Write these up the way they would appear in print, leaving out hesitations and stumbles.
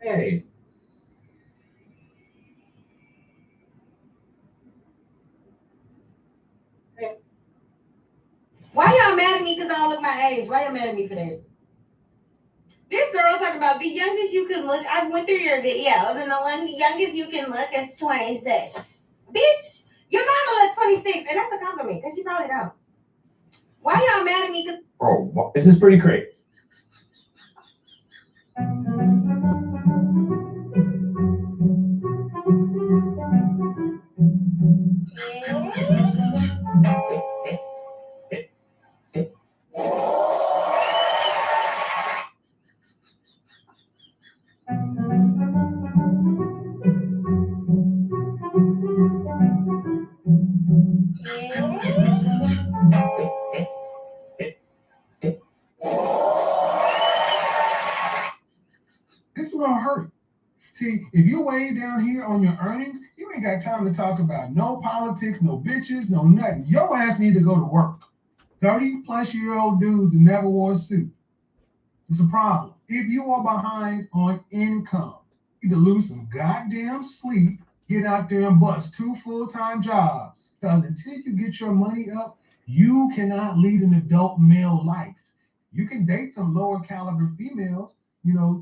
Hey, Why y'all mad at me because I don't look my age? Why y'all mad at me for that? This girl talking about the youngest you can look. I went through your videos, and the one the youngest you can look is 26. Bitch, your mama look 26, and that's a compliment because she probably don't. Why y'all mad at me? Cause oh, well, this is pretty great. It's gonna hurt. See, if you're way down here on your earnings, you ain't got time to talk about no politics, no bitches, no nothing. Your ass need to go to work. 30 plus year old dudes that never wore a suit. It's a problem. If you are behind on income, you need to lose some goddamn sleep, get out there and bust two full-time jobs. Because until you get your money up, you cannot lead an adult male life. You can date some lower caliber females,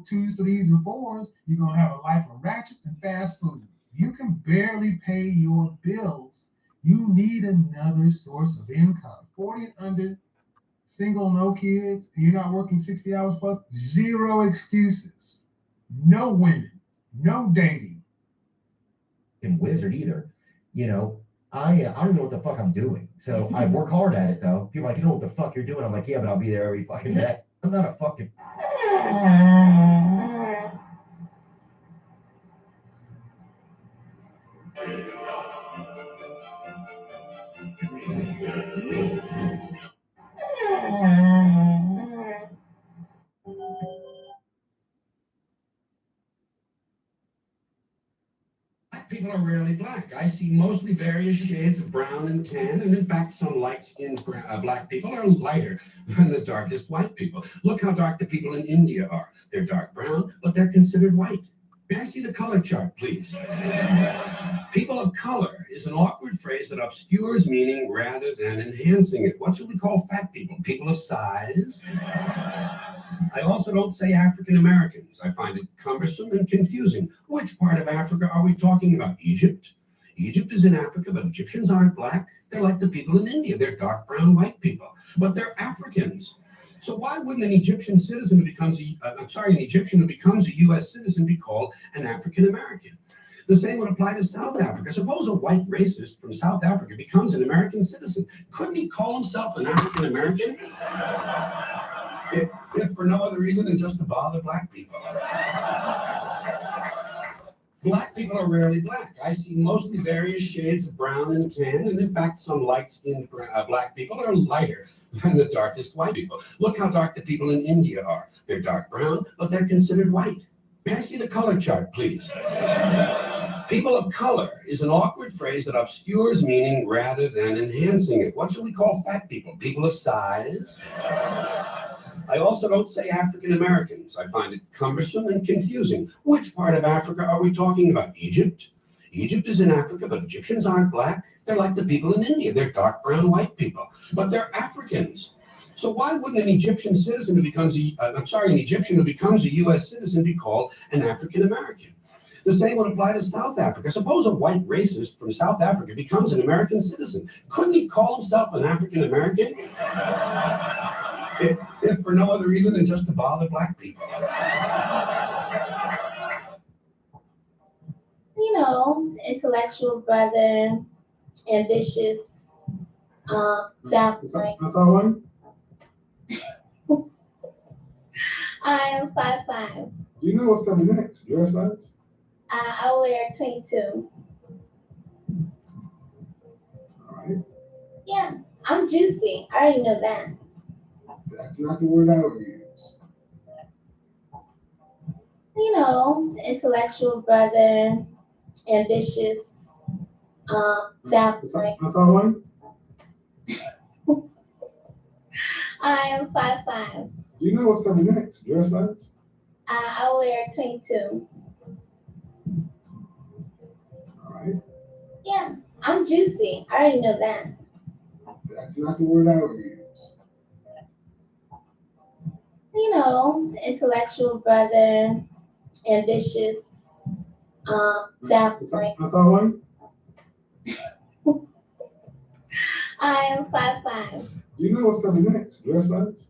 twos, threes, and fours. You're gonna have a life of ratchets and fast food. You can barely pay your bills. You need another source of income. 40 and under, single, no kids, and you're not working 60 hours plus, zero excuses. No women, no dating. And wizard either. You know, I don't know what the fuck I'm doing. So I work hard at it though. People are like, you know what the fuck you're doing? I'm like, yeah, but I'll be there every fucking day. I'm not a fucking. People are rarely black. I see mostly various shades of brown and tan, and in fact, some light-skinned black people are lighter than the darkest white people. Look how dark the people in India are. They're dark brown, but they're considered white. May I see the color chart, please? People of color is an awkward phrase that obscures meaning rather than enhancing it. What should we call fat people? People of size? I also don't say African Americans. I find it cumbersome and confusing. Which part of Africa are we talking about? Egypt? Egypt is in Africa, but Egyptians aren't black. They're like the people in India. They're dark brown white people, but they're Africans. So why wouldn't an Egyptian citizen who becomes an Egyptian who becomes a U.S. citizen be called an African American? The same would apply to South Africa. Suppose a white racist from South Africa becomes an American citizen. Couldn't he call himself an African American? If for no other reason than just to bother black people. Black people are rarely black. I see mostly various shades of brown and tan, and in fact, some light-skinned black people are lighter than the darkest white people. Look how dark the people in India are. They're dark brown, but they're considered white. May I see the color chart, please? People of color is an awkward phrase that obscures meaning rather than enhancing it. What should we call fat people? People of size? I also don't say African Americans. I find it cumbersome and confusing. Which part of Africa are we talking about? Egypt? Egypt is in Africa, but Egyptians aren't black. They're like the people in India. They're dark brown white people, but they're Africans. So why wouldn't an Egyptian citizen who becomes an Egyptian who becomes a U.S. citizen be called an African American? The same would apply to South Africa. Suppose a white racist from South Africa becomes an American citizen. Couldn't he call himself an African American? If for no other reason than just to bother black people. Intellectual brother, ambitious, That's self-right. all right. I am 5'5". You know what's coming next. Your size? I wear 22. All right. Yeah, I'm juicy. I already know that. That's not the word I would use. Intellectual brother, ambitious, self-right. That's all right. I am 5'5". You know what's coming next. Your size? I wear 22. All right. Yeah, I'm juicy. I already know that. That's not the word I would use. You know, intellectual brother, ambitious, salary. That's all right. I am 5'5". You know what's coming next. Dress size.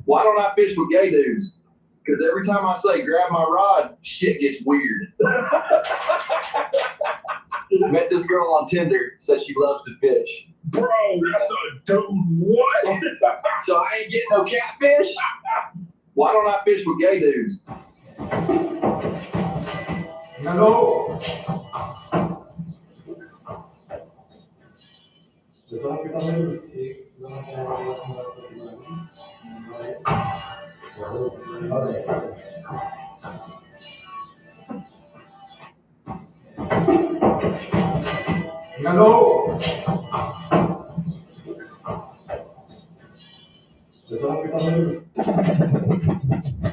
Why don't I fish with gay dudes? Because every time I say grab my rod, shit gets weird. Met this girl on Tinder, says she loves to fish. Bro, that's a dude. What? So I ain't getting no catfish? Why don't I fish with gay dudes? Hello. Hello.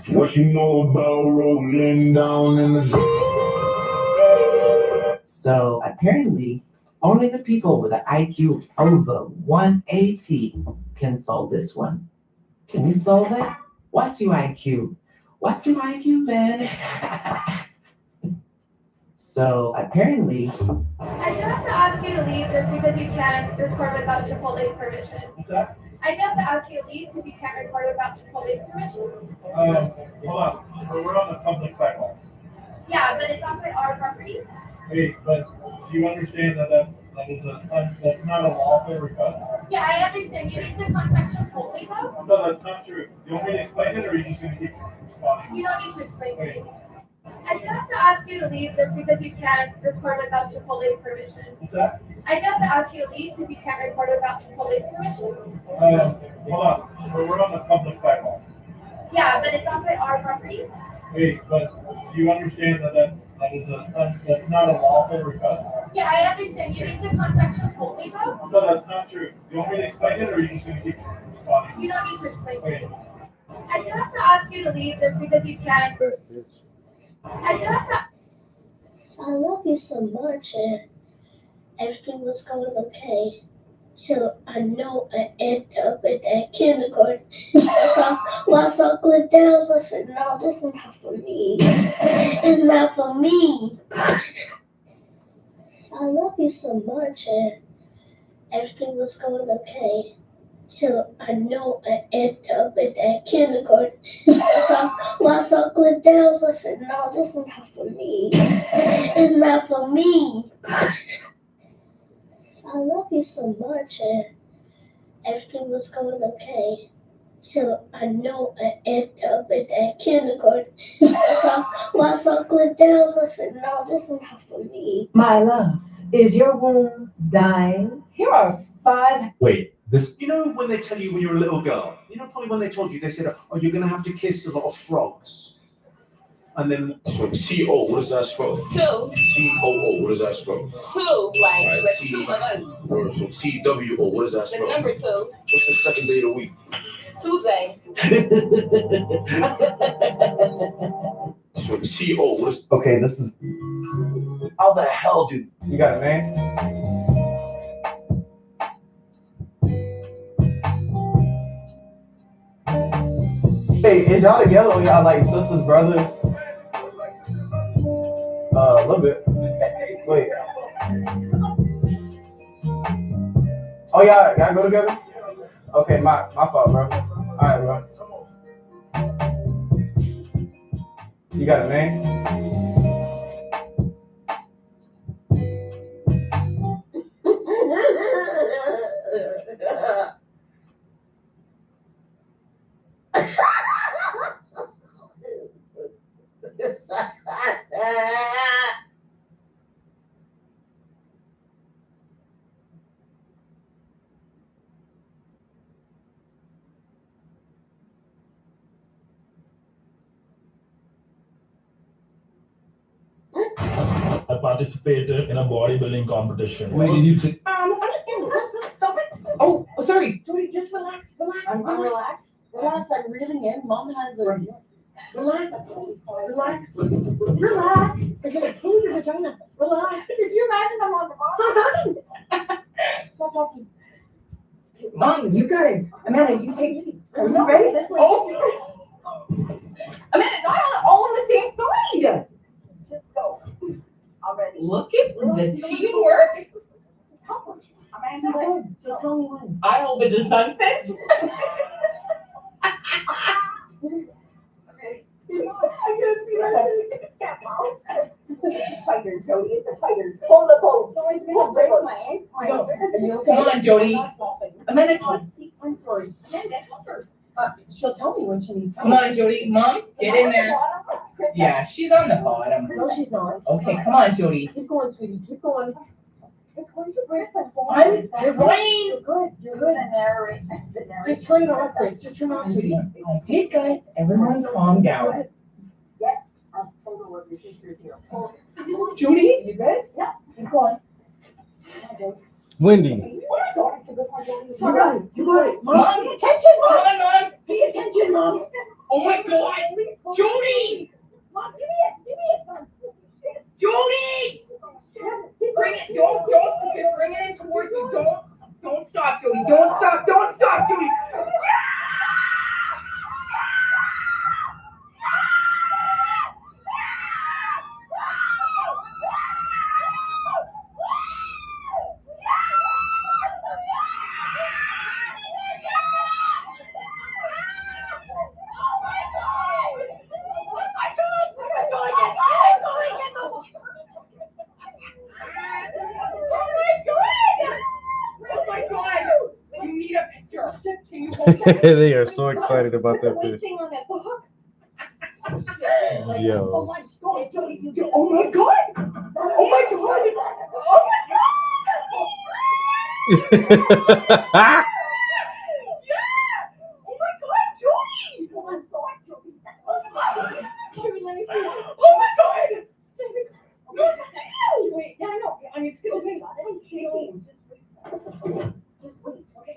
What you know about rolling down in the So apparently, only the people with an IQ over 180 can solve this one. Can you solve it? What's your IQ? What's your IQ, man? So apparently, I do have to ask you to leave just because you can't record without Chipotle's permission. What's that? I do have to ask you to leave because you can't record without Chipotle's permission. Hold on. We're on the public sidewalk. Yeah, but it's outside our property. Hey, but do you understand that that's not a lawful request? Yeah, I understand. You need to contact Chipotle though. No, that's not true. You want me to explain it, or are you just going to keep responding? You don't need to explain to me. I do have to ask you to leave just because you can't record without Chipotle's permission. What's that? I do have to ask you to leave because you can't record without Chipotle's permission. Hold on. We're on the public sidewalk. Yeah, but it's outside our property. Hey, but do you understand that that's not a lawful request? Yeah, I understand. You need to contact Chipotle though. No, that's not true. You want me to explain it, or are you just going to keep responding? You don't need to explain to me. I do have to ask you to leave just because you can't. I do have to. I love you so much, and everything was going okay. Till I know I ended up at that kindergarten. When I saw Cliff Downs, I said, no, this is not for me. It's not for me. I love you so much, and everything was going okay. Till I know I ended up at that kindergarten. When I saw Cliff Downs, I said, no, this is not for me. It's not for me. I love you so much, and everything was going okay. Till I know I ended up at that kindergarten. When I saw Cliff Downs, I said, no, this is not for me. my love, is your womb dying? Here are 5. Wait, this, you know when they tell you when you're a little girl, you know probably when they told you, they said, oh, you're going to have to kiss a lot of frogs. And then, So T-O, what does that spell? Two. T-O-O, what does that spell? Two, like, Right, like T- two of us. Or so T-W-O, what does that The spell? number two. What's the second day of the week? Tuesday. So T-O, what is... okay, this is, how the hell do, you got it, man? Hey, is y'all together or y'all like sisters, brothers? A little bit. Wait. Oh, y'all go together? Okay, my fault, bro. Alright, bro. You got it, man. I participated in a bodybuilding competition. Where did you fit? Stop it. Oh, sorry. Jody, just relax, relax. I'm relax. Relax, I'm reeling in. Mom has a. Relax, relax, relax. They're gonna kill your vagina. Relax. Could you imagine I'm on the bottom? Stop talking. Stop talking. Mom, you got it. Amanda, you take me. Are you No, ready? this way. Oh. Amanda, not all on the same side. Just go. Already. Look at the teamwork. Amanda, just tell me when. I hope it is sunset. It's a fighter, Jody. It's a fighter. Hold the boat. Hold the boat. Come on, Jody. Amanda, I'm sorry. Amanda, help her. She'll tell me when she needs help. come on, Jody. Mom, get in there. Yeah, she's on the bottom. No, she's not. Okay, come on, Jody. Keep going, sweetie. Keep going. It's going to break the You're going. You're good. You're good. Just turn it off, Grace. Just turn it off, sweetie. I did, guys. Everyone calm down. Judy? You good? Yeah. Keep going. Wendy. You got it. You got it. Mom, pay attention, come Mom. on, Mom. Pay attention, Mom. Oh my God. Judy! Mom, give me it, Mom. Judy! Bring it. Don't. Just bring it in towards you. Don't stop, Judy. Don't stop, Judy. Oh my God! You need a picture. Can you hold that? They are so excited about that fish. Thing on that hook. Yo. Oh my God, Jody, you did. Oh my God! Oh my God! Oh my God! Oh my God, Jody! Oh my God, Jody. Oh my God. Jody, let me see. Oh my God! No, Wait, yeah, I know. I mean, still wait. I'm shaking. Just wait. Just wait. Okay.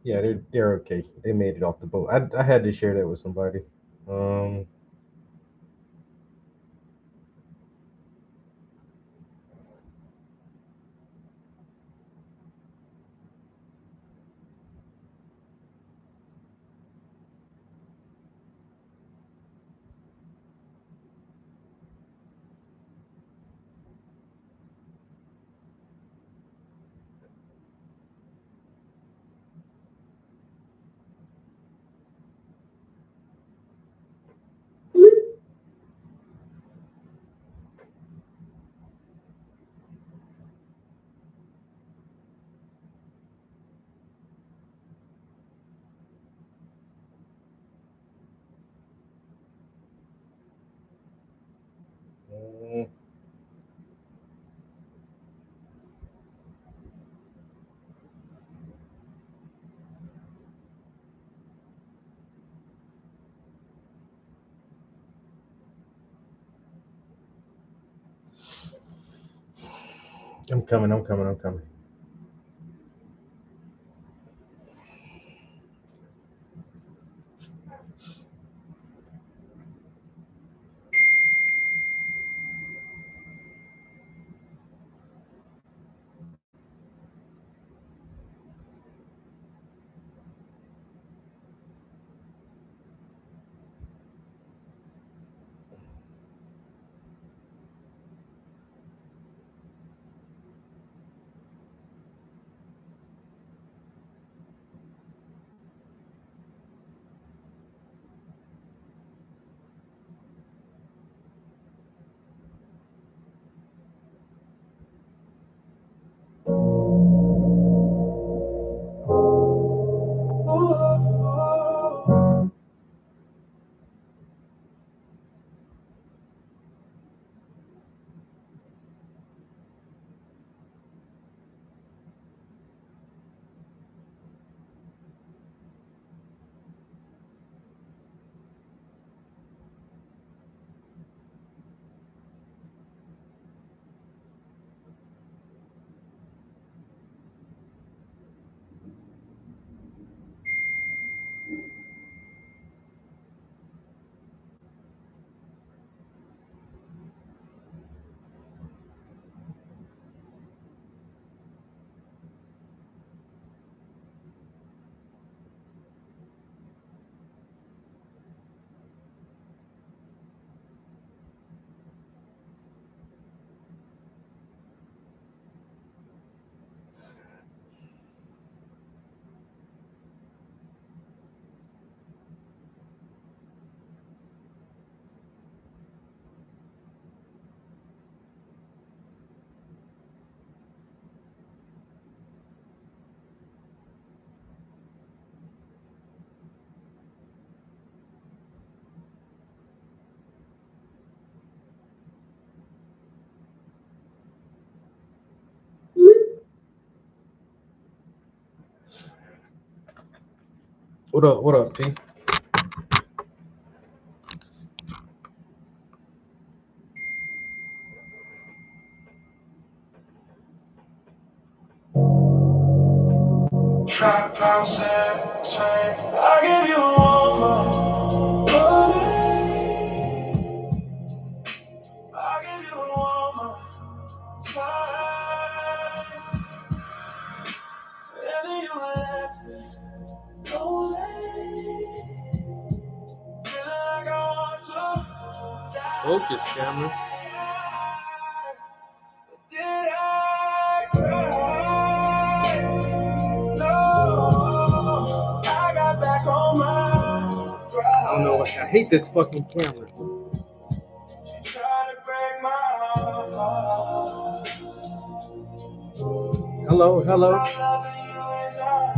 Yeah, they're okay. They made it off the boat. I had to share that with somebody. Um, mm, I'm coming. I'm coming. I'm coming. What up? What up, T? Trap house same. I give you all my money. I give you all my time. And then you left me lonely. Feeling like I want to die. Focus, camera. Did I cry? No, I got back on my grind. I don't know what. I hate this fucking camera. She tried to break my heart. Hello, hello. I'm loving you as I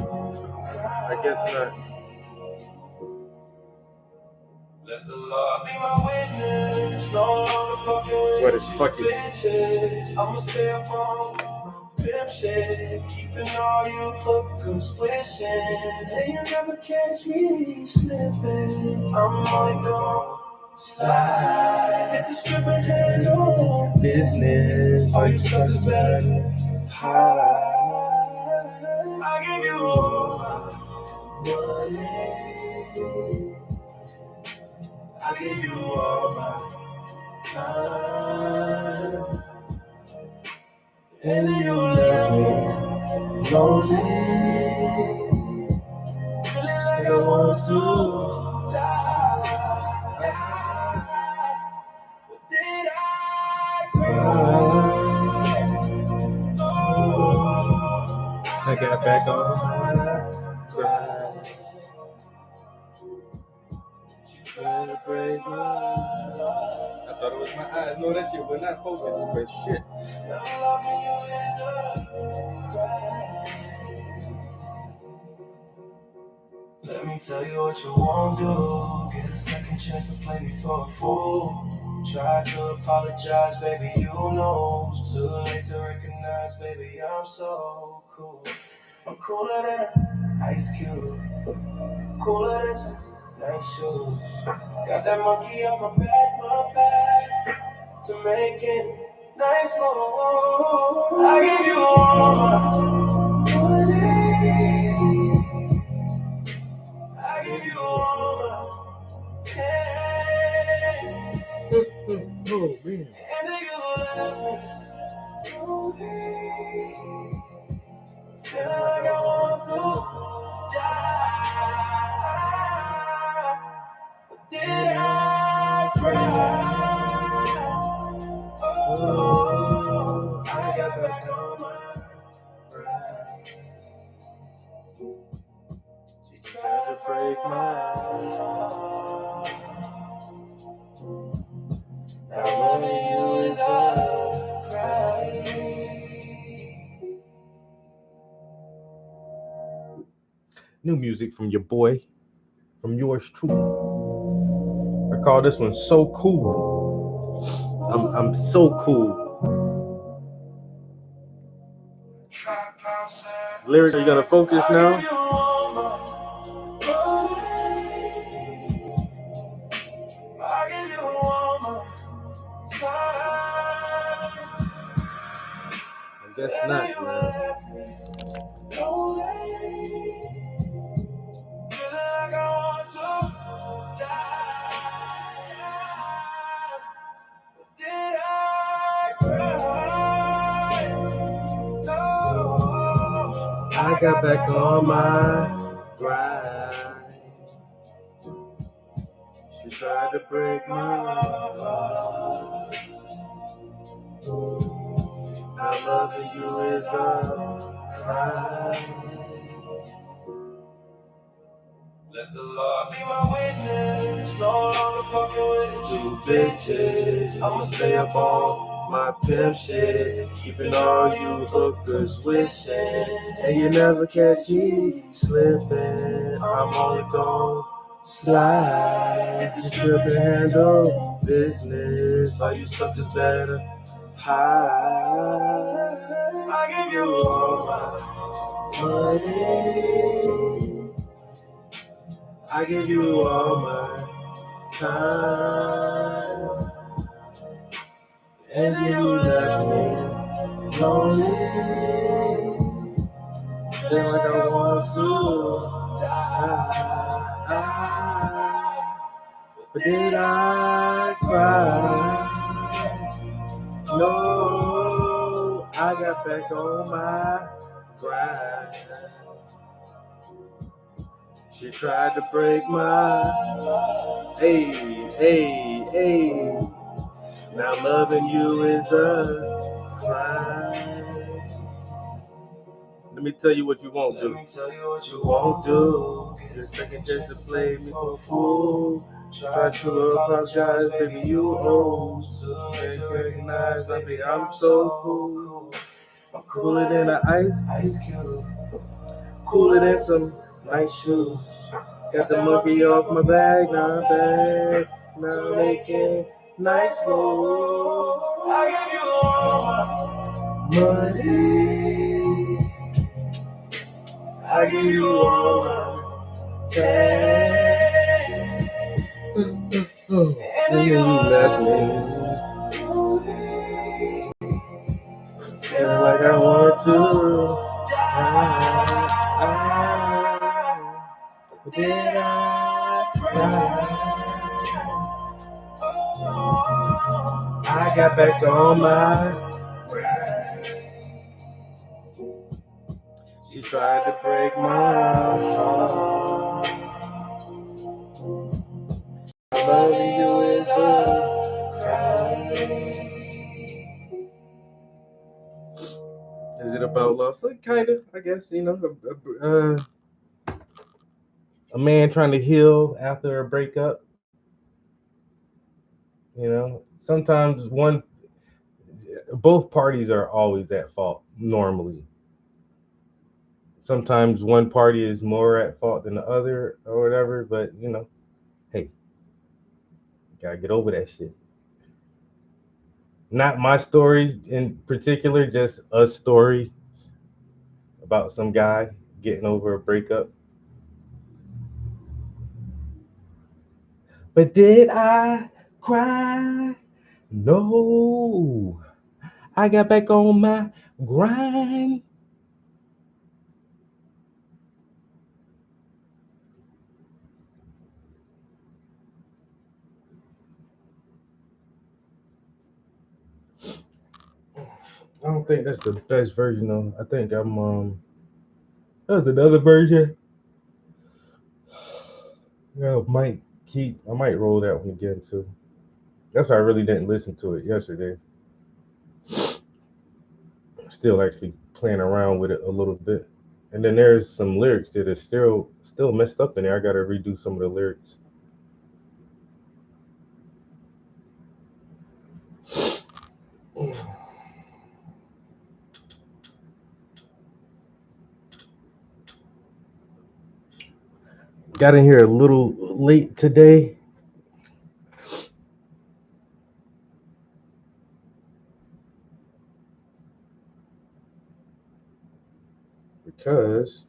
I guess not. let the Lord be my witness. No longer fucking with What is you fucking? bitches. I'ma stay up on my pimp shit, keeping all you hookers wishing. And you never catch me slipping. I'm only gon' slide. Hit the strip and handle business. All you suckers better hide. I give you all my I give you all my time, and then you left me lonely, feeling like I want to die. But did I cry? Oh, I got back on. Trying to break my heart. I thought it was my eyes. No, that shit was not focused, but shit. Now loving you is a crime. Let me tell you what you won't do. Get a second chance to play me for a fool. Try to apologize, baby, you know. Too late to recognize, baby, I'm so cool. I'm cooler than an ice cube. Cooler than some nice shoes. Got that monkey on my back, to make it nice move. I give you all my money. I give you all my time. Oh, man. And then you left me lonely. Feel like I want to die. Did I cry? Oh, I got back on my ride. She tried to break my heart. Now loving you is a crime. New music from your boy, from yours truly. I call this one So Cool. I'm so cool. Lyrics, are you gonna focus now? I guess not, man. Did I cry? No, I got back on my grind. She tried to break my heart. Now loving you is a crime. let the Lord be my witness. No longer fucking with the two bitches. I'ma stay up on my pimp shit, keeping all you hookers wishing, and you never catch me slipping. I'm only gon' slide, just trip and handle business. All you suckers better hide. I give you all my money. I give you all my time, and you left me lonely, feel like I want to die. But did I cry? No, I got back on my grind. She tried to break my, hey, hey, hey. Now loving you is a crime. Let me tell you what you won't do. Let me tell you what you won't do. Get a second chance to play me for a fool. Try to apologize, baby, you owe. Can't recognize, baby, I'm so cool. I'm cooler than an ice cube. Cooler than some nice shoes. Got the monkey off my back, now making nice moves. I give you all my money. I give you all my time. And you left me feeling like I want to die. I got back on my. She tried to break my heart. Loving you is a crime. Is it about love? So kind of, I guess, you know, a man trying to heal after a breakup. You know, sometimes both parties are always at fault normally. Sometimes one party is more at fault than the other or whatever, but you know, hey, you gotta get over that shit. Not my story in particular, just a story about some guy getting over a breakup. But did I cry? No. I got back on my grind. I don't think that's the best version though. I think that's another version. Yeah, I might roll that one again too. That's why I really didn't listen to it yesterday. Still actually playing around with it a little bit. And then there's some lyrics that are still messed up in there. I gotta redo some of the lyrics. Got in here a little late today. Because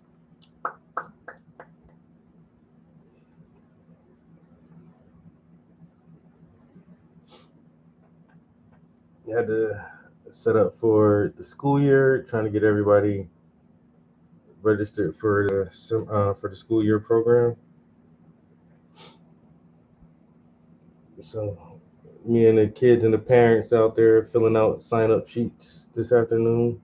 I had to set up for the school year, trying to get everybody registered for the school year program. So me and the kids and the parents out there filling out sign-up sheets this afternoon.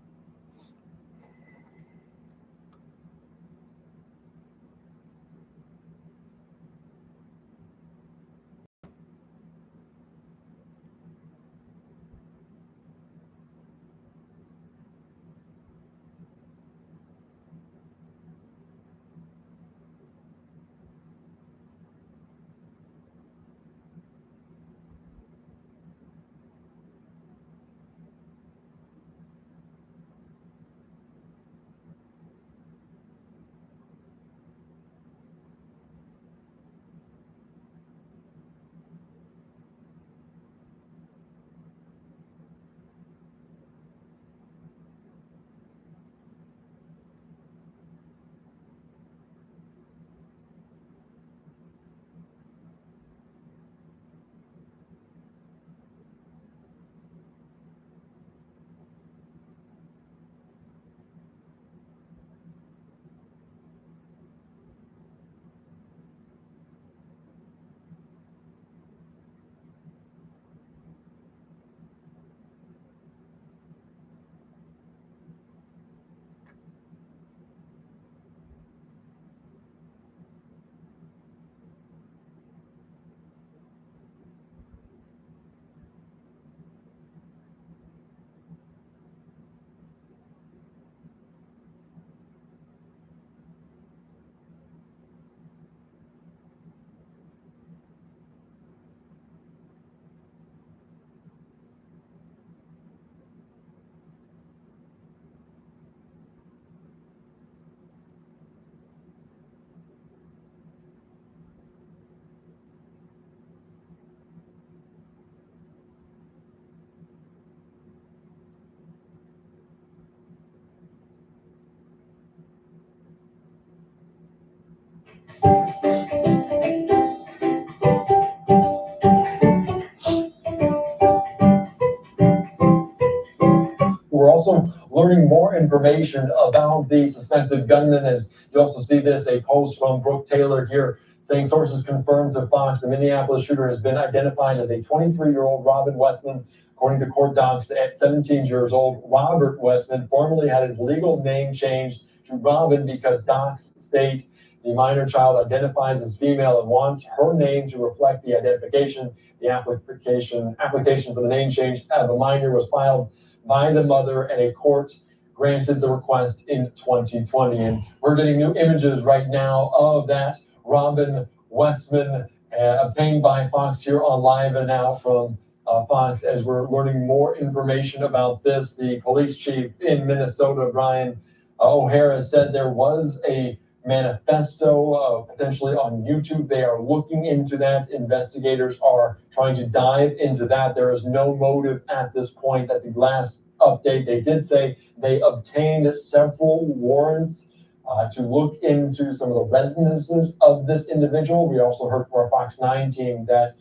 We're also learning more information about the suspected gunman. As you also see this, a post from Brooke Taylor here saying sources confirmed to Fox the Minneapolis shooter has been identified as a 23-year-old Robin Westman. According to court docs, at 17 years old, Robert Westman formerly had his legal name changed to Robin because docs state the minor child identifies as female and wants her name to reflect the identification. The application for the name change of the minor was filed by the mother, and a court granted the request in 2020. And we're getting new images right now of that Robin Westman obtained by Fox here on Live and Now from Fox as we're learning more information about this. The police chief in Minnesota, Brian O'Hara, said there was a manifesto potentially on YouTube. They are looking into that. Investigators are trying to dive into that. There is no motive at this point. At the last update, they did say they obtained several warrants to look into some of the residences of this individual. We also heard from our Fox 9 team that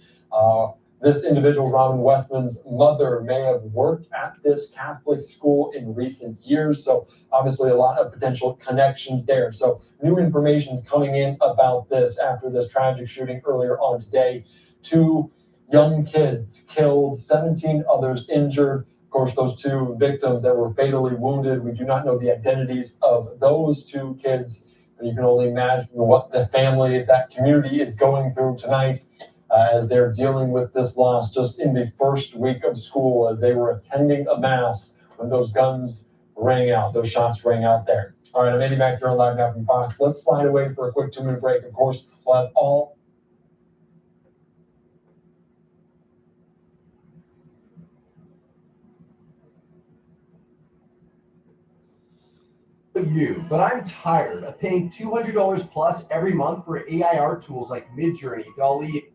this individual, Robin Westman's mother, may have worked at this Catholic school in recent years. So obviously a lot of potential connections there. So new information is coming in about this after this tragic shooting earlier on today. 2 young kids killed, 17 others injured. Of course, those 2 victims that were fatally wounded, we do not know the identities of those 2 kids. And you can only imagine what the family, that community is going through tonight. As they're dealing with this loss just in the first week of school as they were attending a mass when those guns rang out, those shots rang out there. All right, I'm Andy back here on Live Now from Fox. Let's slide away for a quick 2-minute break. Of course, we'll have all you, but I'm tired of paying $200 plus every month for AIR tools like Midjourney, DALL-E.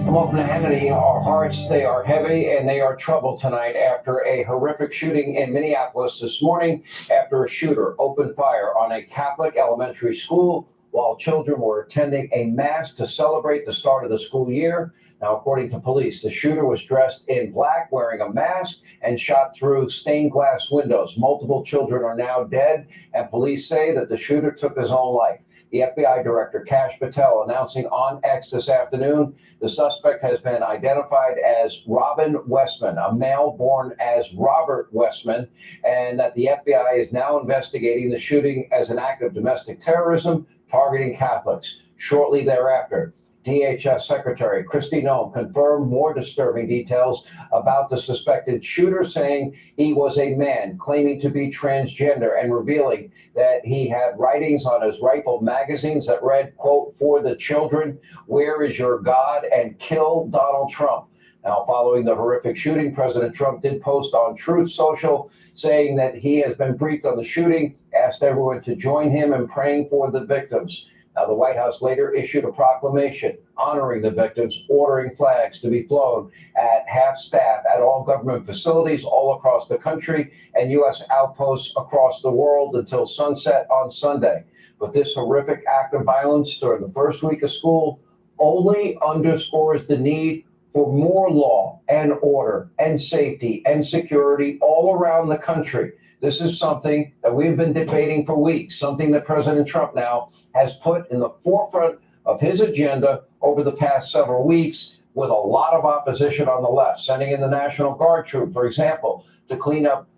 Welcome to Hannity. Our hearts, they are heavy and they are troubled tonight after a horrific shooting in Minneapolis this morning after a shooter opened fire on a Catholic elementary school while children were attending a mass to celebrate the start of the school year. Now, according to police, the shooter was dressed in black, wearing a mask, and shot through stained glass windows. Multiple children are now dead, and police say that the shooter took his own life. The FBI Director, Kash Patel, announcing on X this afternoon, the suspect has been identified as Robin Westman, a male born as Robert Westman, and that the FBI is now investigating the shooting as an act of domestic terrorism targeting Catholics. Shortly thereafter, DHS Secretary Kristi Noem confirmed more disturbing details about the suspected shooter, saying he was a man claiming to be transgender and revealing that he had writings on his rifled magazines that read, quote, "For the children, where is your God?" and "Kill Donald Trump." Now, following the horrific shooting, President Trump did post on Truth Social saying that he has been briefed on the shooting, asked everyone to join him in praying for the victims. Now, the White House later issued a proclamation honoring the victims, ordering flags to be flown at half staff at all government facilities all across the country and U.S. outposts across the world until sunset on Sunday. But this horrific act of violence during the first week of school only underscores the need for more law and order and safety and security all around the country. This is something that we've been debating for weeks, something that President Trump now has put in the forefront of his agenda over the past several weeks, with a lot of opposition on the left, sending in the National Guard troop, for example, to clean up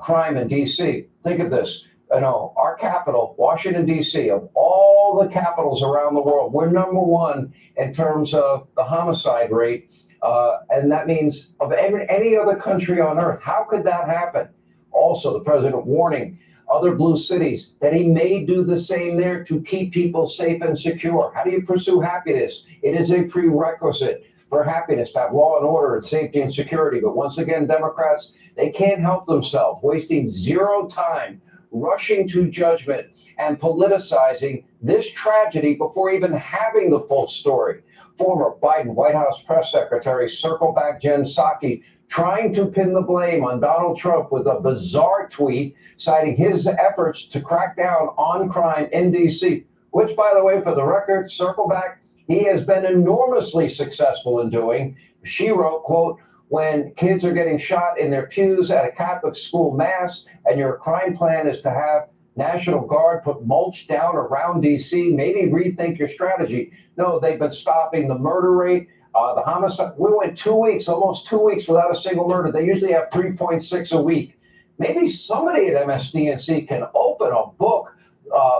crime in D.C. Think of this. You know, our capital, Washington, D.C., of all the capitals around the world, we're number one in terms of the homicide rate. And that means of any other country on earth. How could that happen? Also, the president warning other blue cities that he may do the same there to keep people safe and secure. How do you pursue happiness? It is a prerequisite for happiness to have law and order and safety and security. But once again, Democrats, they can't help themselves, wasting zero time, rushing to judgment and politicizing this tragedy before even having the full story. Former Biden White House press secretary, Circleback Jen Psaki, trying to pin the blame on Donald Trump with a bizarre tweet citing his efforts to crack down on crime in D.C., which, by the way, for the record, Circleback, he has been enormously successful in doing. She wrote, quote, "When kids are getting shot in their pews at a Catholic school mass and your crime plan is to have National Guard put mulch down around D.C. Maybe rethink your strategy. No, they've been stopping the murder rate, the homicide. We went 2 weeks, almost 2 weeks without a single murder. They usually have 3.6 a week. Maybe somebody at MSDNC can open a book,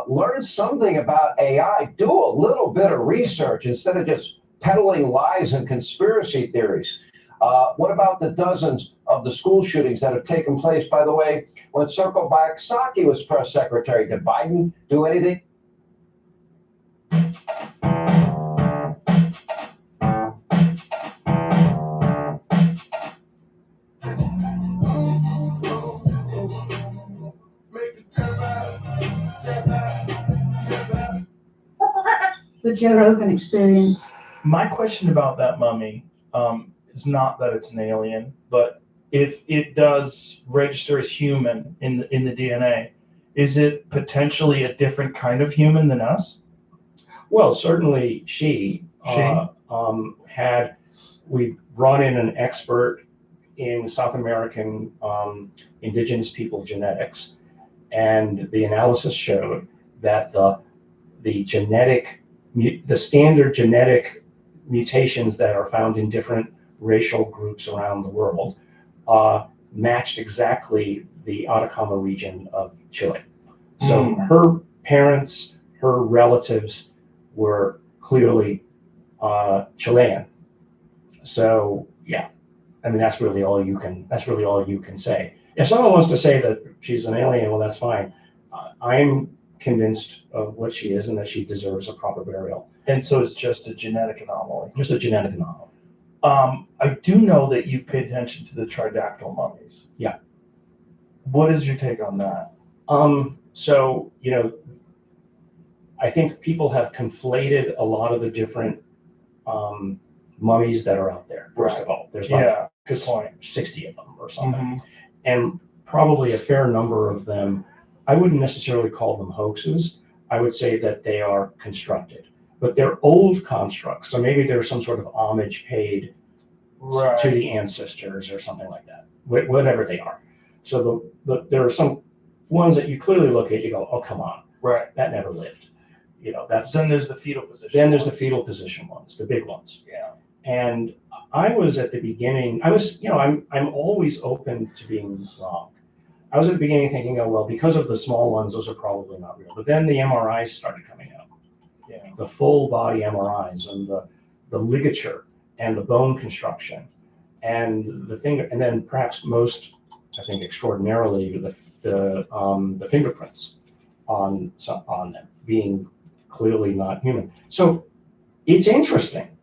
learn something about AI, do a little bit of research instead of just peddling lies and conspiracy theories. What about the dozens of the school shootings that have taken place? By the way, when Circle Back Psaki was press secretary, did Biden do anything? The Joe Rogan Experience. My question about that mummy is not that it's an alien, but if it does register as human in the DNA, is it potentially a different kind of human than us? Well, certainly we brought in an expert in South American indigenous people genetics, and the analysis showed that the standard genetic mutations that are found in different racial groups around the world matched exactly the Atacama region of Chile. So her parents, her relatives were clearly Chilean. So yeah, I mean that's really all you can say. If someone wants to say that she's an alien, well, that's fine. I'm convinced of what she is and that she deserves a proper burial. And so it's just a genetic anomaly. Just a genetic anomaly. I do know that you've paid attention to the tridactyl mummies. Yeah. What is your take on that? So, I think people have conflated a lot of the different mummies that are out there. First of all, there's like good point. 60 of them or something. And probably a fair number of them, I wouldn't necessarily call them hoaxes. I would say that they are constructed. But they're old constructs, so maybe there's some sort of homage paid to the ancestors or something like that, whatever they are. So there are some ones that you clearly look at, you go, oh, come on, that never lived. Then there's the fetal position. Then there's the fetal position ones, the big ones. Yeah. And I was at the beginning, I'm always open to being wrong. I was at the beginning thinking, oh, well, because of the small ones, those are probably not real. But then the MRIs started coming out. Yeah. The full body MRIs and the ligature and the bone construction and and then perhaps most, I think, extraordinarily, the fingerprints on them being clearly not human. So it's interesting,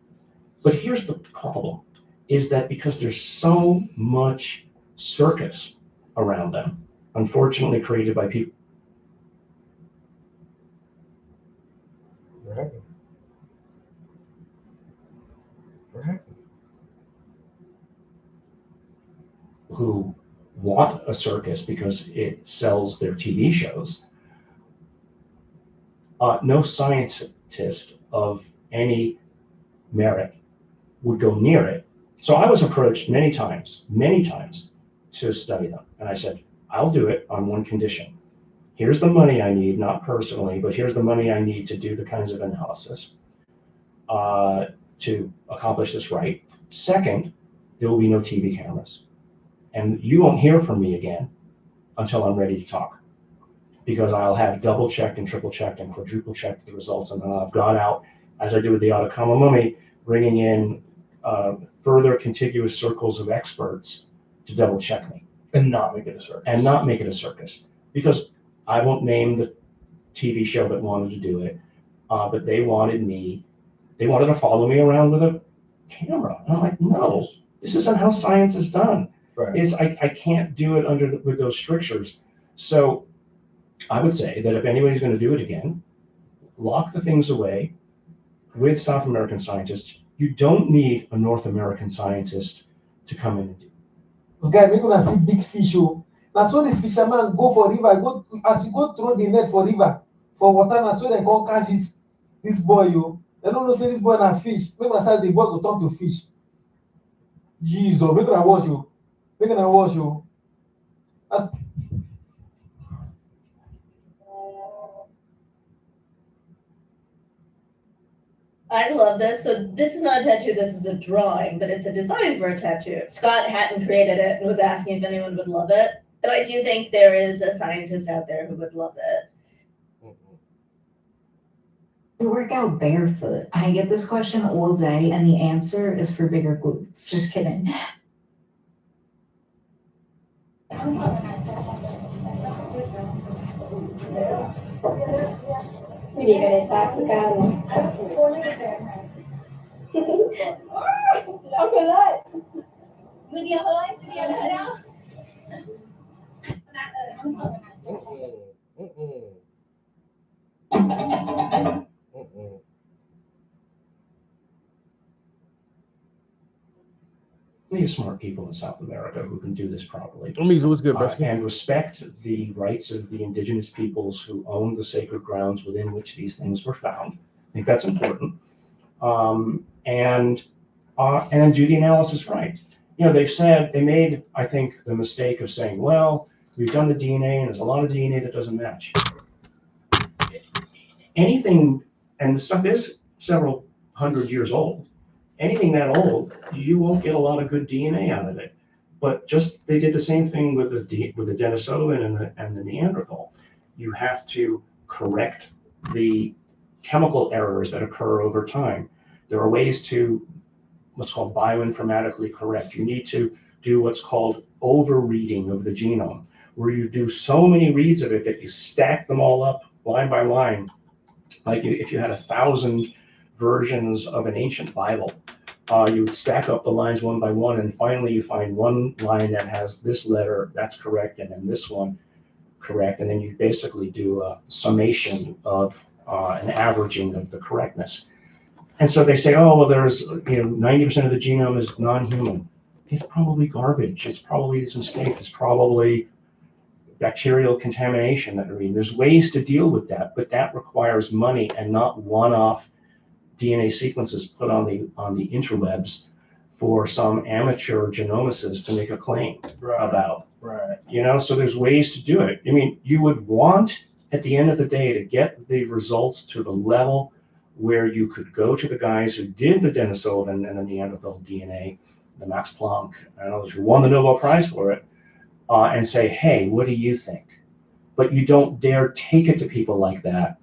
but here's the problem: is that because there's so much circus around them, unfortunately created by people. Who want a circus because it sells their TV shows. No scientist of any merit would go near it. So I was approached many times to study them. And I said, I'll do it on one condition. Here's the money I need, not personally, but here's the money I need to do the kinds of analysis to accomplish this right. Second, there will be no TV cameras. And you won't hear from me again until I'm ready to talk, because I'll have double checked and triple checked and quadruple checked the results. And then I've gone out, as I do with the Atacama mummy, bringing in further contiguous circles of experts to double check me. And not make it a circus. Because I won't name the TV show that wanted to do it, but they wanted to follow me around with a camera. And I'm like, no, this isn't how science is done. I can't do it with those strictures. So I would say that if anybody's going to do it again, lock the things away with South American scientists. You don't need a North American scientist to come in and do it. This guy, make una see big fish. Now so this fisherman go for river, as you go throw the net for river, for water, now so they come catch this boy. They don't know say this boy na fish. Make una say the boy go turn to fish. Jesus, make una watch you. Make una watch you. I love this. So this is not a tattoo, this is a drawing, but it's a design for a tattoo. Scott Hatton created it and was asking if anyone would love it. But I do think there is a scientist out there who would love it. We work out barefoot. I get this question all day, and the answer is for bigger glutes. Just kidding. Hindi ka rin takot. Ako lang. Hindi ako lang. Hindi ako lang. We have smart people in South America who can do this properly. Amiza, what's good, bro? And respect the rights of the indigenous peoples who own the sacred grounds within which these things were found. I think that's important. And then do the analysis right. You know, they made, I think, the mistake of saying, well, we've done the DNA and there's a lot of DNA that doesn't match. Anything, and the stuff is several hundred years old, anything that old, you won't get a lot of good DNA out of it. But they did the same thing with the Denisovan and the Neanderthal. You have to correct the chemical errors that occur over time. There are ways to what's called bioinformatically correct. You need to do what's called overreading of the genome, where you do so many reads of it that you stack them all up line by line. Like if you had 1,000 versions of an ancient Bible, you would stack up the lines one by one, and finally you find one line that has this letter, that's correct, and then this one correct, and then you basically do a summation of an averaging of the correctness. And so they say, oh, well, there's 90% of the genome is non-human. It's probably garbage. It's probably these mistakes. It's probably bacterial contamination that are in. There's ways to deal with that, but that requires money and not one-off DNA sequences put on the interwebs for some amateur genomicist to make a claim about. Right. So there's ways to do it. I mean, you would want, at the end of the day, to get the results to the level where you could go to the guys who did the Denisovan and the Neanderthal DNA, the Max Planck, and others who won the Nobel Prize for it, and say, hey, what do you think? But you don't dare take it to people like that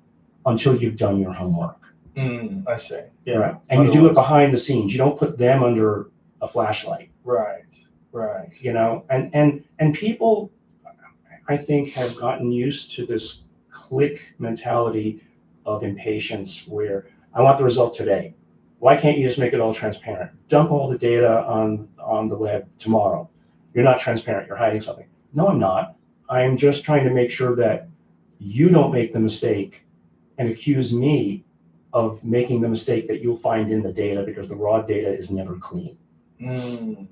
until you've done your homework. I see. Yeah. Right. And you do it behind the scenes. You don't put them under a flashlight. Right. And people, I think, have gotten used to this click mentality of impatience where I want the result today. Why can't you just make it all transparent? Dump all the data on the web tomorrow. You're not transparent. You're hiding something. No, I'm not. I am just trying to make sure that you don't make the mistake and accuse me of making the mistake that you'll find in the data, because the raw data is never clean. In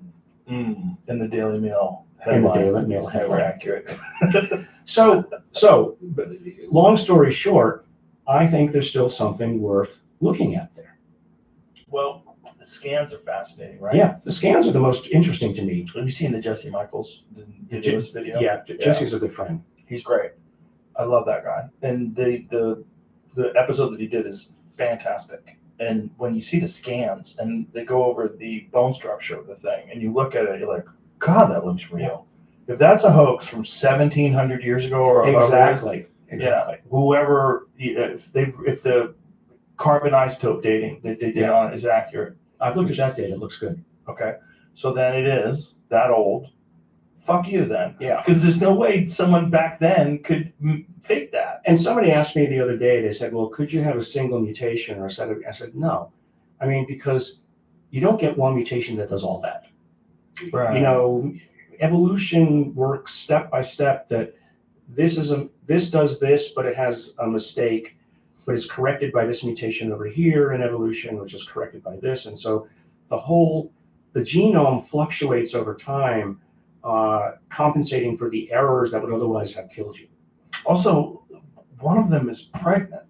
the Daily Mail headline. In the Daily Mail It's never headline. accurate. So, long story short, I think there's still something worth looking at there. Well, the scans are fascinating, right? Yeah, the scans are the most interesting to me. Have you seen the Jesse Michaels, the newest video? Yeah, Jesse's a good friend. He's great. I love that guy. And the episode that he did is fantastic. And when you see the scans and they go over the bone structure of the thing and you look at it, you're like, God, that looks real. If that's a hoax from 1,700 years ago or Exactly. yeah, whoever, if the carbon isotope dating that they did on it is accurate. I've looked at that data. It looks good. Okay. So then it is that old. Fuck you then. Yeah. Because there's no way someone back then could fake that. And somebody asked me the other day, they said, well, could you have a single mutation or a set of, I said, no. I mean, because you don't get one mutation that does all that. Right. Evolution works step by step, that this does this, but it has a mistake, but it's corrected by this mutation over here in evolution, which is corrected by this. And so the genome fluctuates over time, compensating for the errors that would otherwise have killed you. Also, one of them is pregnant.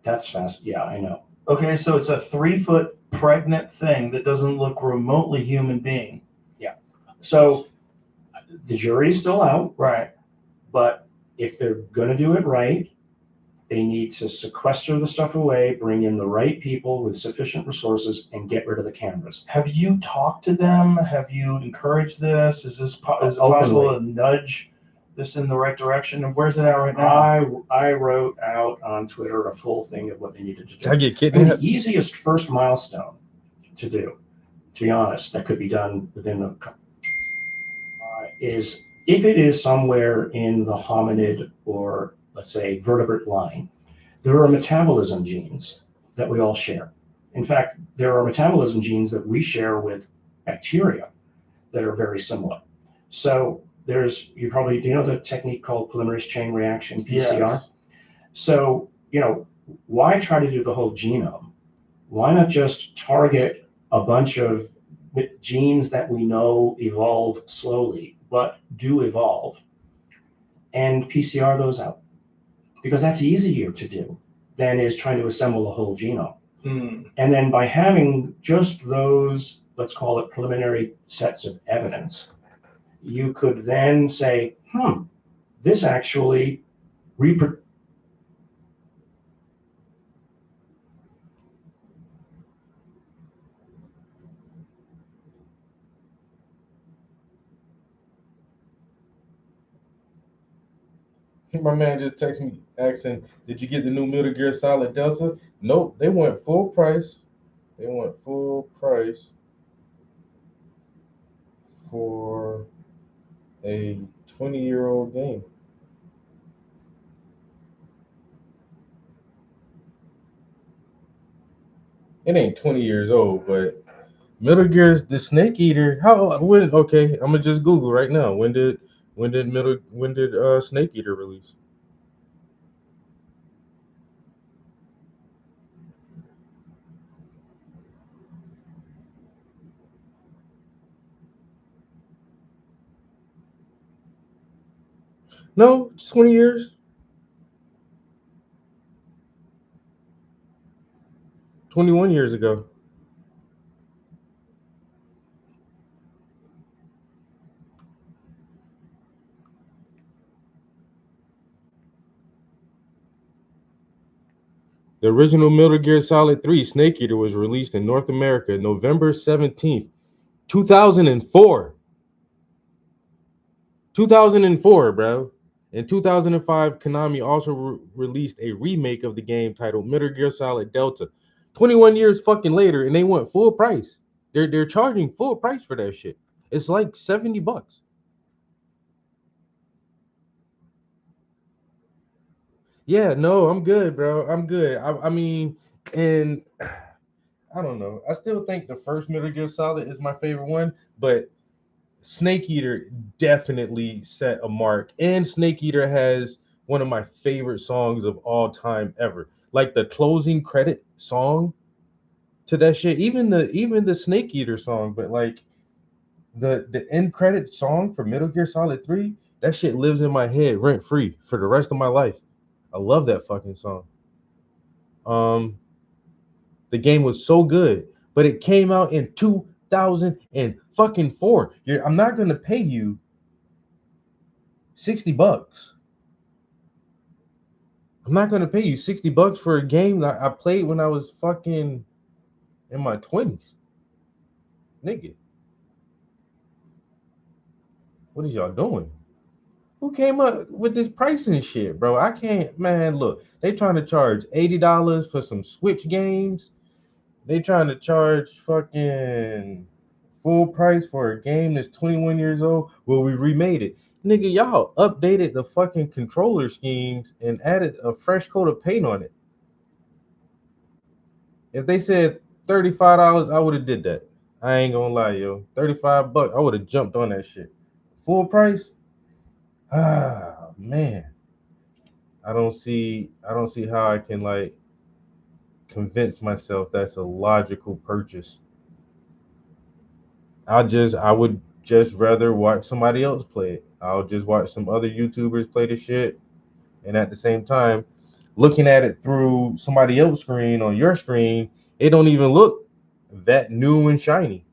That's fast. Yeah, I know. Okay, so it's a 3-foot pregnant thing that doesn't look remotely human being. Yeah. So the jury's still out. Right. But if they're going to do it right, They need to sequester the stuff away, bring in the right people with sufficient resources, and get rid of the cameras. Have you talked to them? Have you encouraged this? Is it possible to nudge this in the right direction? And where's it at right now? I wrote out on Twitter a full thing of what they needed to do. I get And kidnapped. the easiest first milestone to do, to be honest, that could be done within is if it is somewhere in the hominid or let's say vertebrate line, there are metabolism genes that we all share. In fact, there are metabolism genes that we share with bacteria that are very similar. So there's, you probably, do you know the technique called polymerase chain reaction, PCR? Yes. So, you know, why try to do the whole genome? Why not just target a bunch of genes that we know evolve slowly, but do evolve, and PCR those out? Because that's easier to do than is trying to assemble a whole genome. And then by having just those, let's call it preliminary sets of evidence, you could then say, this actually My man just texted me asking, did you get the new Metal Gear Solid Delta? Nope, they went full price. They went full price for a 20-year-old game. It ain't 20 years old, but Metal Gear's the Snake Eater. Okay, I'm gonna just Google right now. When did Snake Eater release? No, 20 years. 21 years ago. The original Metal Gear Solid 3 Snake Eater was released in North America November 17th, 2004. 2004, bro. In 2005, Konami also released a remake of the game titled Metal Gear Solid Delta. 21 years fucking later, and they went full price. They're charging full price for that shit. It's like $70. Yeah, no, I'm good, bro. I'm good. I mean, and I don't know. I still think the first Metal Gear Solid is my favorite one, but Snake Eater definitely set a mark. And Snake Eater has one of my favorite songs of all time ever. Like the closing credit song to that shit. Even the Snake Eater song, but like the end credit song for Metal Gear Solid 3, that shit lives in my head rent free for the rest of my life. I love that fucking song. The game was so good, but it came out in 2004. I'm not gonna pay you $60. I'm not gonna pay you $60 for a game that I played when I was fucking in my 20s. Nigga. What is y'all doing? Who came up with this pricing shit, bro? I can't, man, look. They trying to charge $80 for some Switch games. They trying to charge fucking full price for a game that's 21 years old. Well, we remade it. Nigga, y'all updated the fucking controller schemes and added a fresh coat of paint on it. If they said $35, I would have did that. I ain't gonna lie, yo. $35, I would have jumped on that shit. Full price? Ah, man. I don't see how I can like convince myself that's a logical purchase. I would just rather watch somebody else play it. I'll just watch some other YouTubers play the shit, and at the same time, looking at it through somebody else's screen on your screen, it don't even look that new and shiny.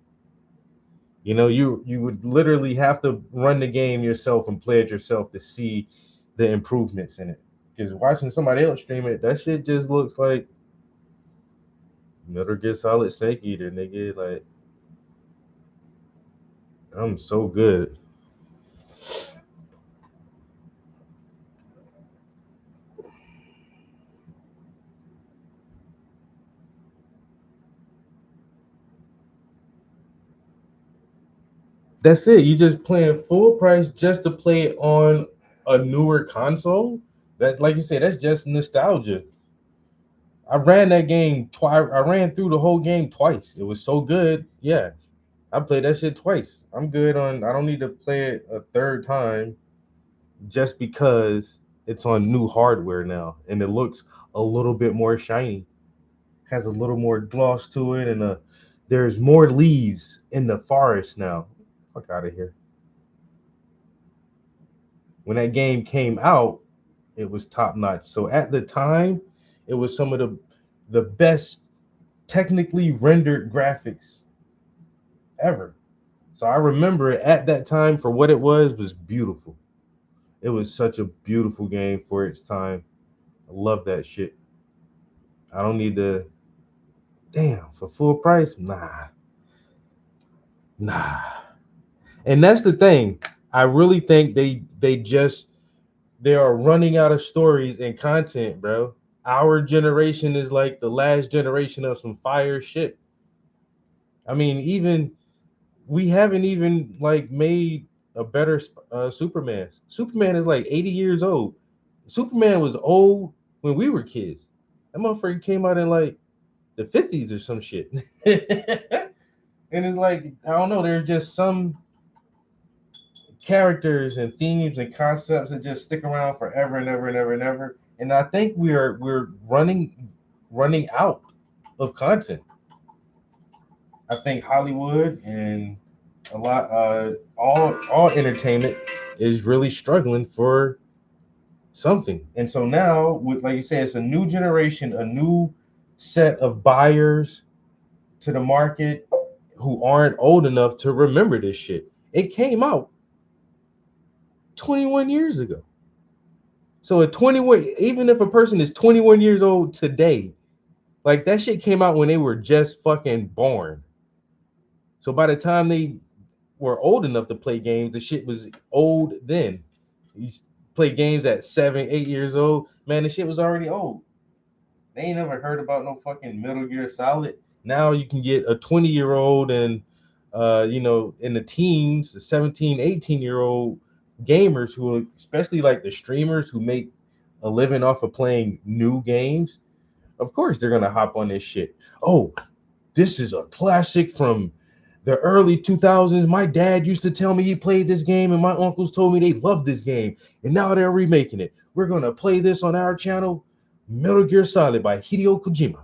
You know, you would literally have to run the game yourself and play it yourself to see the improvements in it. Because watching somebody else stream it, that shit just looks like Metal Gear Solid Snake Eater, nigga. Like, I'm so good. That's it. You just playing full price just to play it on a newer console. That, like you said, that's just nostalgia. I ran that game twice. I ran through the whole game twice. It was so good. Yeah, I played that shit twice. I'm good on. I don't need to play it a third time just because it's on new hardware now and it looks a little bit more shiny. Has a little more gloss to it, and there's more leaves in the forest now. Fuck out of here. When that game came out, it was top notch. So at the time, it was some of the best technically rendered graphics ever. So I remember it at that time for what it was beautiful. It was such a beautiful game for its time. I love that shit. I don't need to. Damn, for full price? Nah. And that's the thing. I really think they are running out of stories and content, bro. Our generation is like the last generation of some fire shit. I mean, even we haven't even like made a better Superman. Superman is like 80 years old. Superman was old when we were kids. That motherfucker came out in like the 50s or some shit. And it's like, I don't know, there's just some characters and themes and concepts that just stick around forever and ever and ever and ever. And I think we're running out of content. I think Hollywood and a lot all entertainment is really struggling for something. And so now, with, like you say, it's a new generation, a new set of buyers to the market who aren't old enough to remember this shit. It came out 21 years ago. So at 21, even if a person is 21 years old today, like that shit came out when they were just fucking born. So by the time they were old enough to play games, the shit was old then. You play games at 7, 8 years old, man, the shit was already old. They ain't never heard about no fucking Metal Gear Solid. Now you can get a 20-year-old and in the teens, the 17, 18-year-old gamers who, especially like the streamers who make a living off of playing new games, of course they're gonna hop on this shit. Oh, this is a classic from the early 2000s. My dad used to tell me he played this game, and my uncles told me they loved this game, and now they're remaking it. We're gonna play this on our channel, Metal Gear Solid by Hideo Kojima.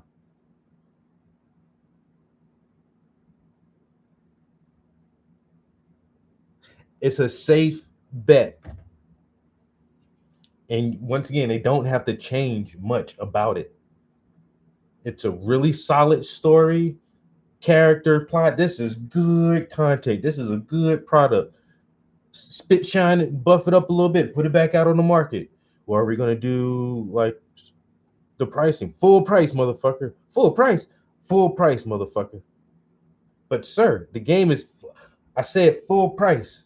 It's a safe bet. And once again, they don't have to change much about it. It's a really solid story, character, plot. This is good content. This is a good product. Spit shine it, buff it up a little bit, put it back out on the market. What are we gonna do? Like the pricing, full price, motherfucker. Full price, motherfucker. But sir, the game is, I said full price.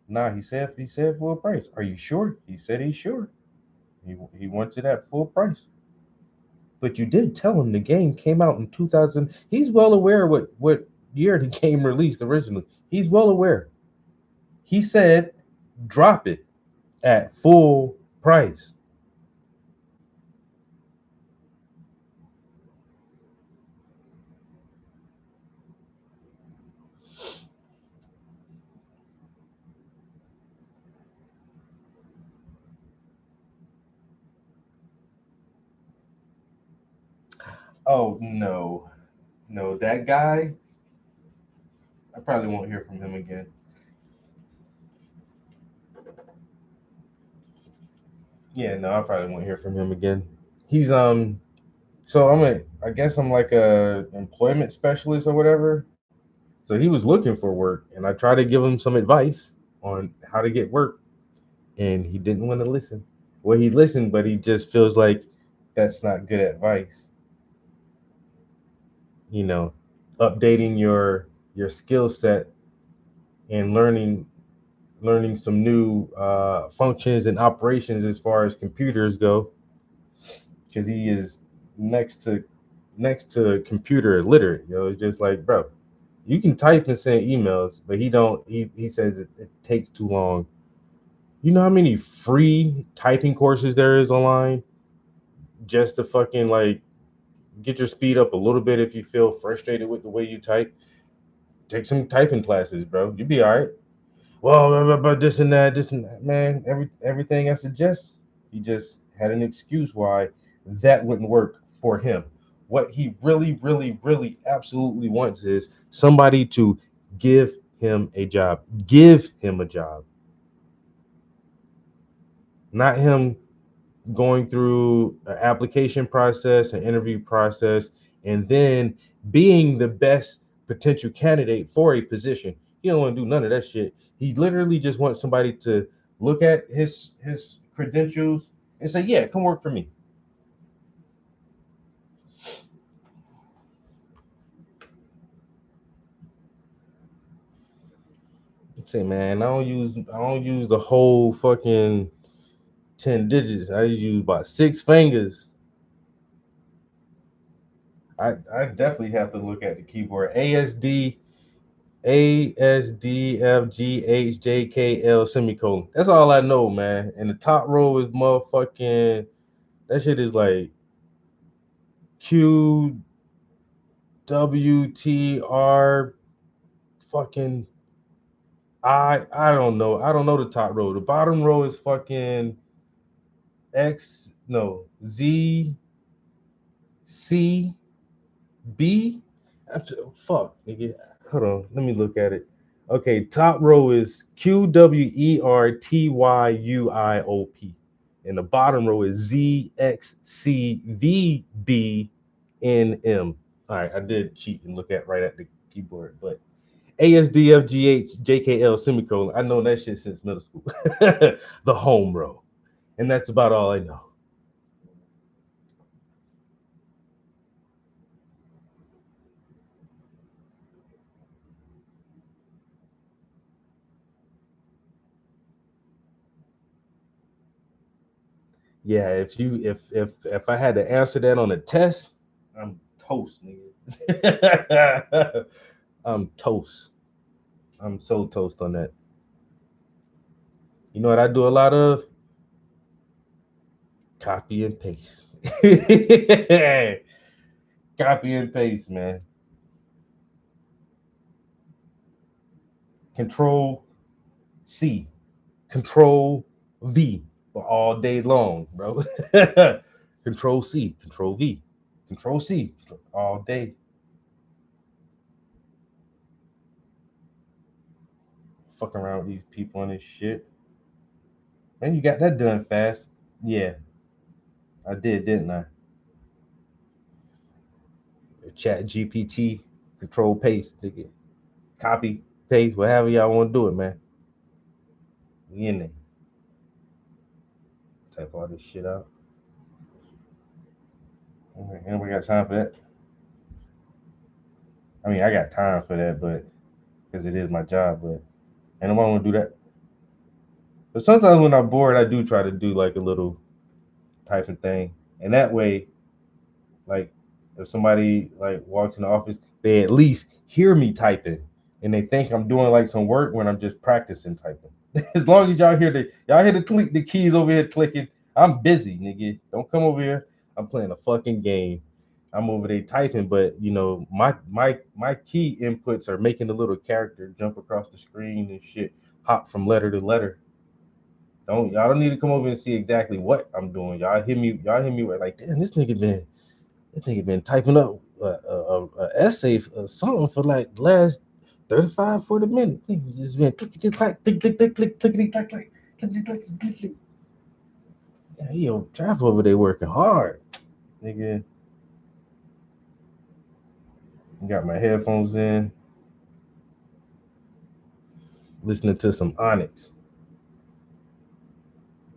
Nah, he said full price. Are you sure? He said he's sure. He wants it at full price. But you did tell him the game came out in 2000. He's well aware what year the game released originally. He's well aware. He said drop it at full price. Oh, no, that guy, I probably won't hear from him again. Yeah, no, I probably won't hear from him again. He's so I guess I'm like a employment specialist or whatever. So he was looking for work, and I tried to give him some advice. on how to get work, and he didn't want to listen. Well, he listened, but he just feels like that's not good advice. You know, updating your skill set and learning some new functions and operations as far as computers go, because he is next to computer illiterate. It's just like, bro, you can type and send emails, but he says it takes too long. You know how many free typing courses there is online just to fucking like get your speed up a little bit if you feel frustrated with the way you type? Take some typing classes, bro. You'll be all right. Well, but this and that, man. Everything I suggest, he just had an excuse why that wouldn't work for him. What he really, really, really, absolutely wants is somebody to give him a job. Give him a job. Not him going through an application process, an interview process, and then being the best potential candidate for a position. He don't want to do none of that shit. He literally just wants somebody to look at his credentials and say, yeah, come work for me. Say, man, I don't use the whole fucking 10 digits. I use about 6 fingers. I definitely have to look at the keyboard. ASD, ASDFGHJKL semicolon. That's all I know, man. And the top row is motherfucking, that shit is like QWTR fucking I don't know. I don't know the top row. The bottom row is fucking ZCB. Fuck, nigga. Hold on. Let me look at it. Okay, top row is QWERTYUIOP. And the bottom row is ZXCVBNM. All right, I did cheat and look right at the keyboard, but ASDFGHJKL semicolon. I know that shit since middle school. The home row. And that's about all I know. Yeah, if I had to answer that on a test, I'm toast, nigga. I'm toast. I'm so toast on that. You know what I do a lot of? Copy and paste. Copy and paste, man. Control C, Control V for all day long, bro. Control C, Control V, Control C all day. Fucking around with these people on this shit. Man, you got that done fast. Yeah, I did, didn't I? Chat GPT, Control paste, nigga. Copy, paste, whatever y'all want to do it, man. We in there. Type all this shit out. And we got time for that. I mean, I got time for that, but because it is my job, but ain't nobody want to do that. But sometimes when I'm bored, I do try to do like a little typing thing, and that way, like if somebody like walks in the office, they at least hear me typing, and they think I'm doing like some work when I'm just practicing typing. As long as y'all hear the keys over here clicking, I'm busy, nigga. Don't come over here. I'm playing a fucking game. I'm over there typing, but you know, my key inputs are making the little character jump across the screen and shit, hop from letter to letter. Y'all don't need to come over and see exactly what I'm doing. Y'all hear me with like, damn, this nigga been typing up a essay or something for like the last 35, 40 minutes. He just been click, click. Yeah, he on trap over there working hard, nigga. Got my headphones in. listening to some Onyx,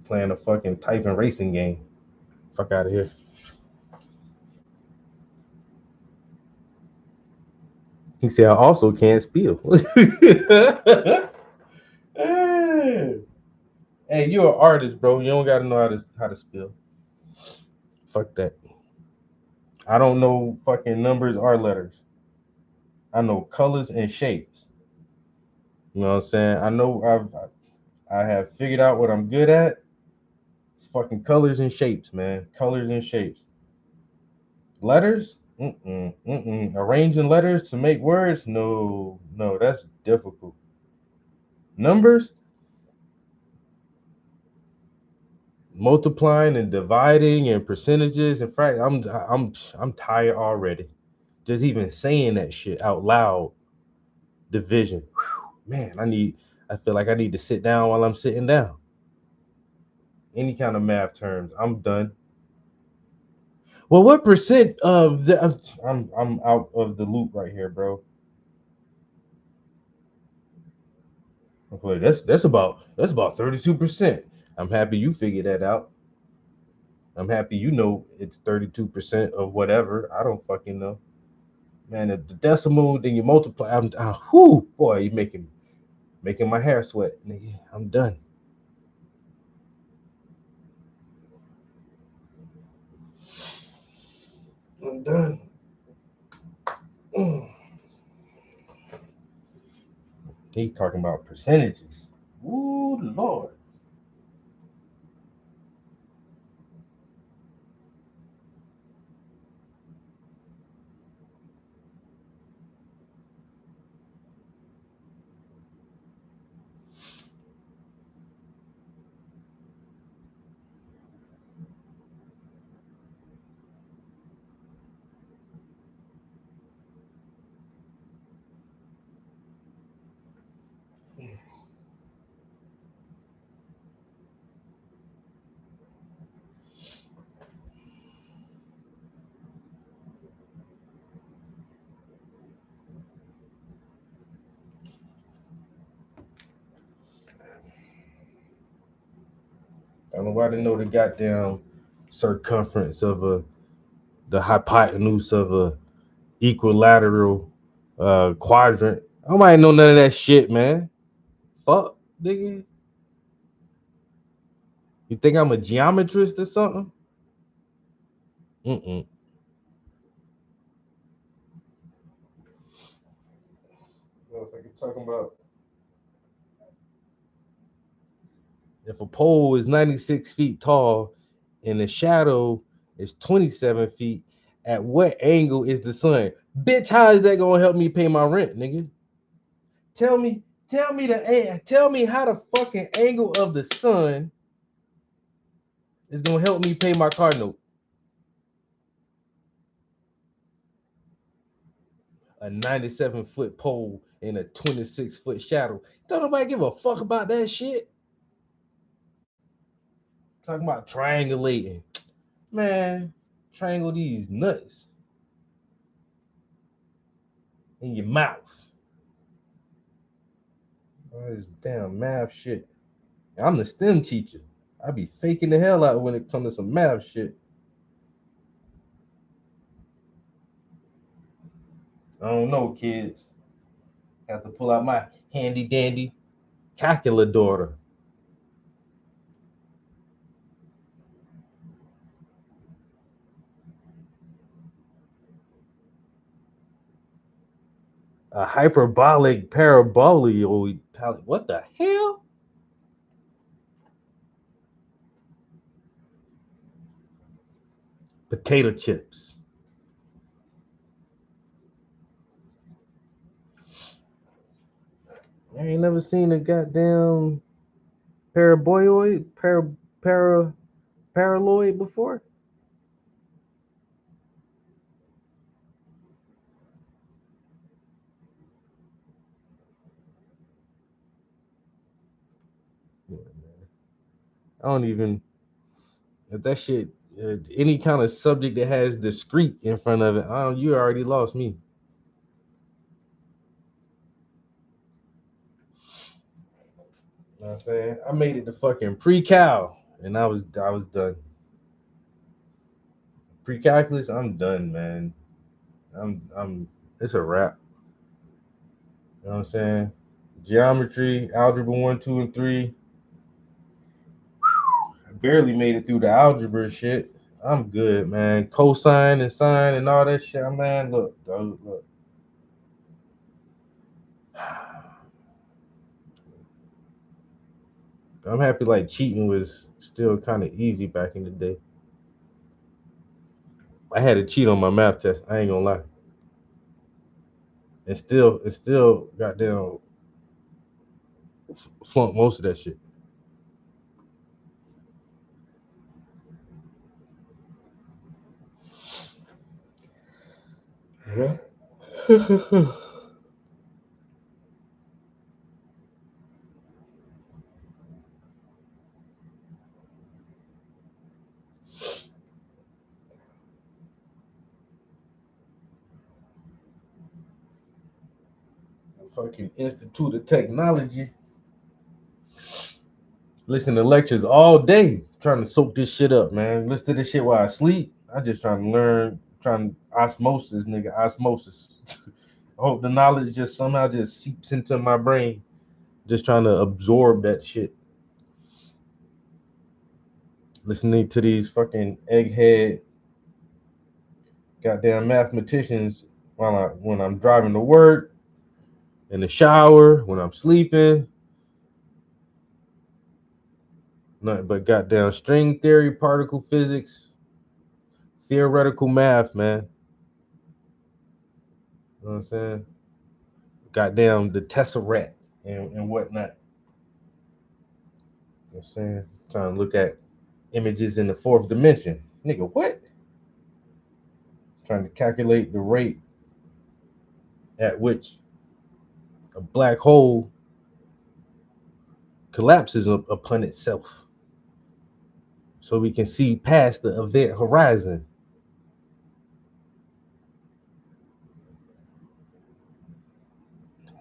playing a fucking typing racing game. Fuck out of here. He said, I also can't spill. Hey, you're an artist, bro. You don't gotta know how to spill. Fuck that. I don't know fucking numbers or letters. I know colors and shapes. You know what I'm saying? I know I have figured out what I'm good at. It's fucking colors and shapes, man. Colors and shapes. Letters? Arranging letters to make words? No, that's difficult. Numbers? Multiplying and dividing and percentages and I'm tired already. Just even saying that shit out loud. Division. Whew, man, I feel like I need to sit down while I'm sitting down. Any kind of math terms, I'm done. Well, what percent of the I'm out of the loop right here, bro. I feel like that's about 32%. I'm happy you figured that out. I'm happy you know it's 32% of whatever. I don't fucking know. Man, if the decimal, then you multiply. Whoo, boy, you making my hair sweat, nigga. I'm done. I'm done. He's talking about percentages. Ooh, Lord. I don't know why they know the goddamn circumference of the hypotenuse of a equilateral quadrant. I might know none of that shit, man. Fuck, nigga. You think I'm a geometrist or something? Well, if I could talk about if a pole is 96 feet tall and the shadow is 27 feet, at what angle is the sun? Bitch, how is that gonna help me pay my rent, nigga? Tell me how the fucking angle of the sun is gonna help me pay my car note. A 97-foot pole and a 26-foot shadow. Don't nobody give a fuck about that shit. Talking about triangulating. Man, triangle these nuts in your mouth. All this damn math shit. I'm the STEM teacher. I be faking the hell out when it comes to some math shit. I don't know, kids. Have to pull out my handy dandy calculator. A hyperbolic paraboloid. What the hell? Potato chips. I ain't never seen a goddamn paraboloid before. I don't even, if that shit, any kind of subject that has discrete in front of it, you already lost me. know what I'm saying? I made it to fucking pre-cal and I was done. Pre-calculus, I'm done, man. I'm it's a wrap. You know what I'm saying? Geometry, algebra 1, 2, and 3. I barely made it through the algebra shit. I'm good, man. Cosine and sine and all that shit, man. Look, dog, look. I'm happy like cheating was still kind of easy back in the day. I had to cheat on my math test. I ain't gonna lie. And still goddamn flunk most of that shit. Yeah. Fucking Institute of Technology. Listen to lectures all day, trying to soak this shit up, man. Listen to this shit while I sleep. I just trying to learn, trying osmosis, nigga, osmosis. I hope the knowledge just somehow just seeps into my brain. Just trying to absorb that shit. Listening to these fucking egghead goddamn mathematicians when I'm driving to work, in the shower, when I'm sleeping. Nothing but goddamn string theory, particle physics, theoretical math, man. You know what I'm saying? Goddamn the tesseract and whatnot. You know what I'm saying? Trying to look at images in the fourth dimension. Nigga, what? Trying to calculate the rate at which a black hole collapses upon itself. So we can see past the event horizon.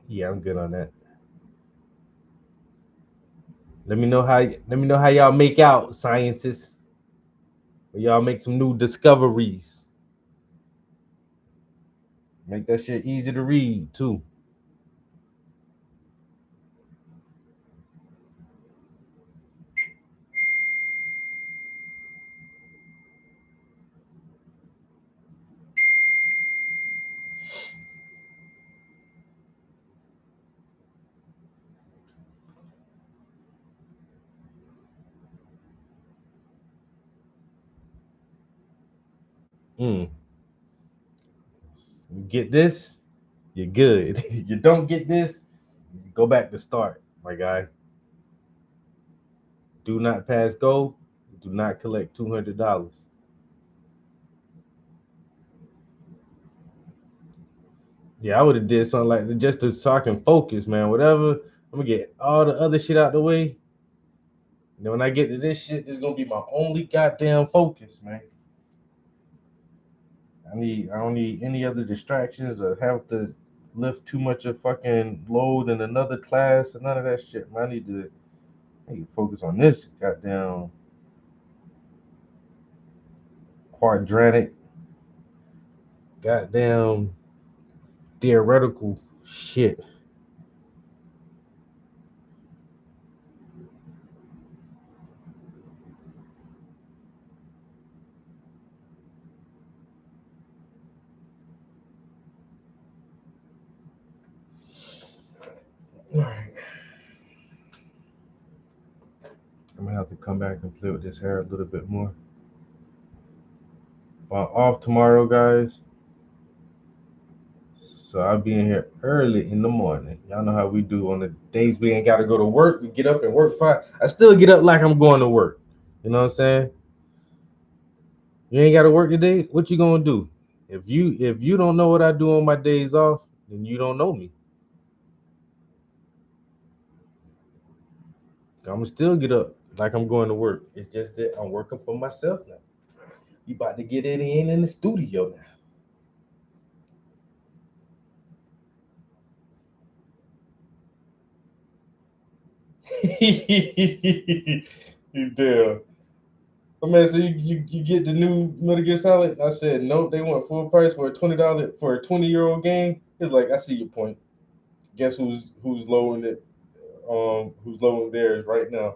Yeah, I'm good on that. Let me know how y'all make out, scientists. Or y'all make some new discoveries. Make that shit easy to read too. You get this, you're good. You don't get this, go back to start, my guy. Do not pass go. Do not collect $200. Yeah, I would have did something like that just so I can focus, man. Whatever. I'm gonna get all the other shit out the way. And then when I get to this shit, this is gonna be my only goddamn focus, man. I don't need any other distractions or have to lift too much of fucking load in another class or none of that shit, man. I need to focus on this goddamn quadratic, goddamn theoretical shit. All right. I'm gonna have to come back and play with this hair a little bit more. Off tomorrow, guys. So I'll be in here early in the morning. Y'all know how we do on the days we ain't gotta go to work. We get up and work 5. I still get up like I'm going to work. You know what I'm saying? You ain't gotta work today. What you gonna do? If you don't know what I do on my days off, then you don't know me. I'ma still get up like I'm going to work. It's just that I'm working for myself now. You about to get it in the studio now. You damn. Oh man, so you get the new Metal Gear Solid? I said nope. They want full price for a $20 for a 20-year-old game. It's like I see your point. Guess who's lowering it? Who's lowering theirs right now?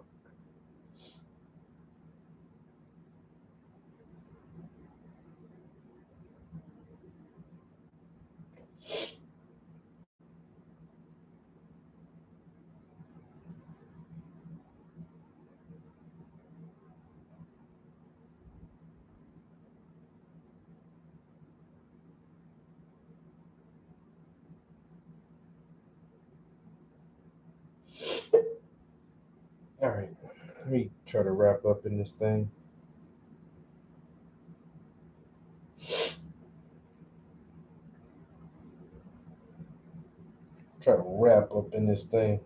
All right, let me try to wrap up in this thing. Try to wrap up in this thing.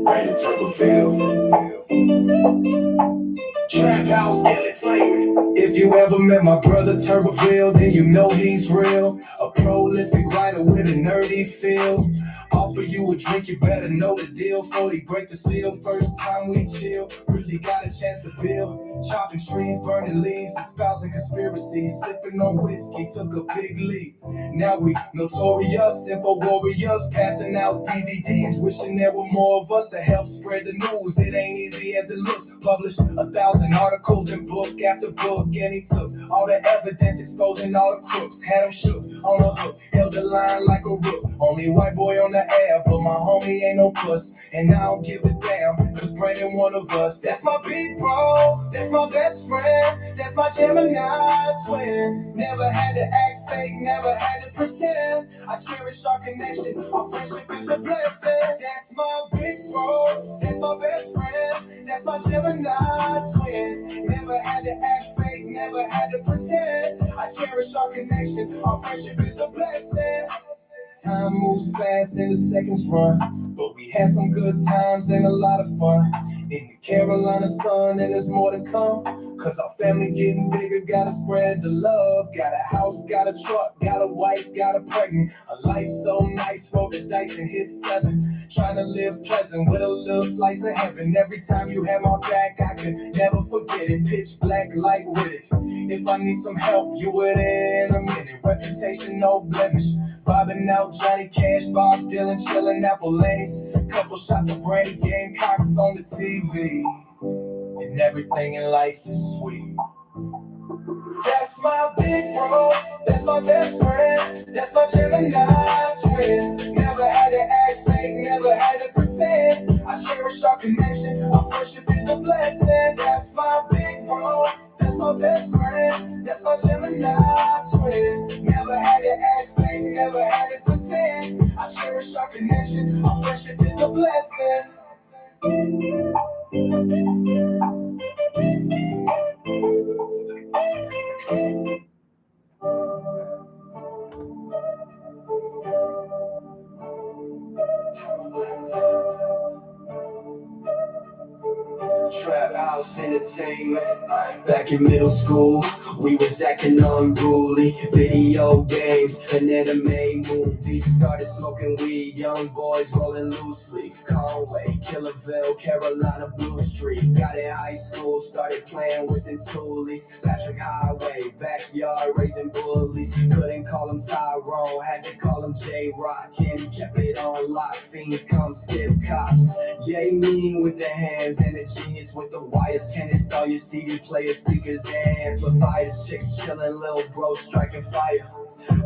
Brandon Turberville. Trap House Entertainment. If you ever met my brother Turberville, then you know he's real. A prolific writer with a nerdy feel. Offer you a drink, you better know the deal. Fully break the seal, first time we chill. Really got a chance to build. Chopping trees, burning leaves, espousing conspiracies. Sipping on whiskey, took a big leap. Now we notorious, info warriors. Passing out DVDs, wishing there were more of us to help spread the news. It ain't easy as it looks. Published 1,000 articles and book after book. And he took all the evidence, exposing all the crooks. Had him shook on a hook, held the line like a rook. Only white boy on the air, but my homie ain't no puss. And I don't give a damn, cause Brandon one of us. That's my big bro, that's my best friend, that's my Gemini twin. Never had to act fake, never had to pretend. I cherish our connection, our friendship is a blessing. That's my big bro, that's my best friend, that's my Gemini twin. Never had to act fake, never had to pretend. I cherish our connection, our friendship is a blessing. Time moves fast and the seconds run, but we had some good times and a lot of fun. In the Carolina sun, and there's more to come. Cause our family getting bigger, gotta spread the love. Got a house, got a truck, got a wife, got a pregnant. A life so nice, roll the dice and hit 7. Trying to live pleasant with a little slice of heaven. Every time you have my back, I can never forget it. Pitch black light with it. If I need some help, you were there in a minute. Reputation, no blemish. Vibing out Johnny Cash, Bob Dylan, chilling Apple Lanes. Couple shots of brandy, Gamecocks on the TV. And everything in life is sweet. That's my big bro, that's my best friend, that's my Gemini twin. Never had to act fake, never had to pretend. I cherish our connection, our friendship is a blessing. That's my big bro, that's my best friend, that's my Gemini twin. Never had to act fake, never had to pretend. I cherish our connection, our friendship is a blessing. Trap House Entertainment. Back in middle school, we was acting unruly. Video games and anime movies. Started smoking weed, young boys rolling loosely. Conway, Killerville, Carolina, Blue Street. Got in high school, started playing with the toolies. Patrick Highway, backyard raising bullies. Couldn't call him Tyrone, had to call him J-Rock. And he kept it on lock, fiends come stiff cops. Yay mean with the hands and a genius with the wires. Can install your CD player, speakers and amplifiers. Chicks chillin', little bro striking fire.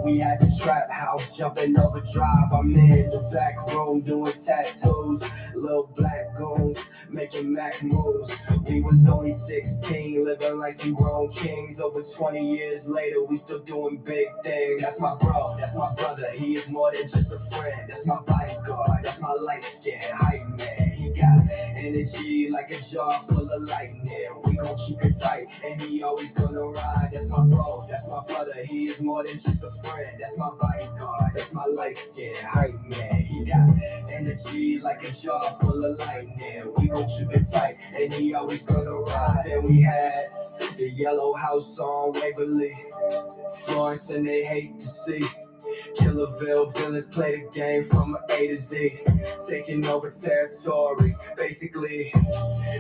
We had the trap house jumping overdrive. I'm in the back room doing tattoos. Little black goons making Mac moves. We was only 16, living like some grown kings. Over 20 years later, we still doing big things. That's my bro, that's my brother. He is more than just a friend. That's my bodyguard, that's my light skin hype man. He got got energy like a jar full of lightning. We gon' keep it tight, and he always gonna ride. That's my bro, that's my brother. He is more than just a friend. That's my bodyguard, that's my light skin hype man. He got energy like a jar full of lightning. We gon' keep it tight, and he always gonna ride. Then we had the Yellow House on Waverly, Florence, and they hate to see Killerville villains play the game from A to Z, taking over territory, basically.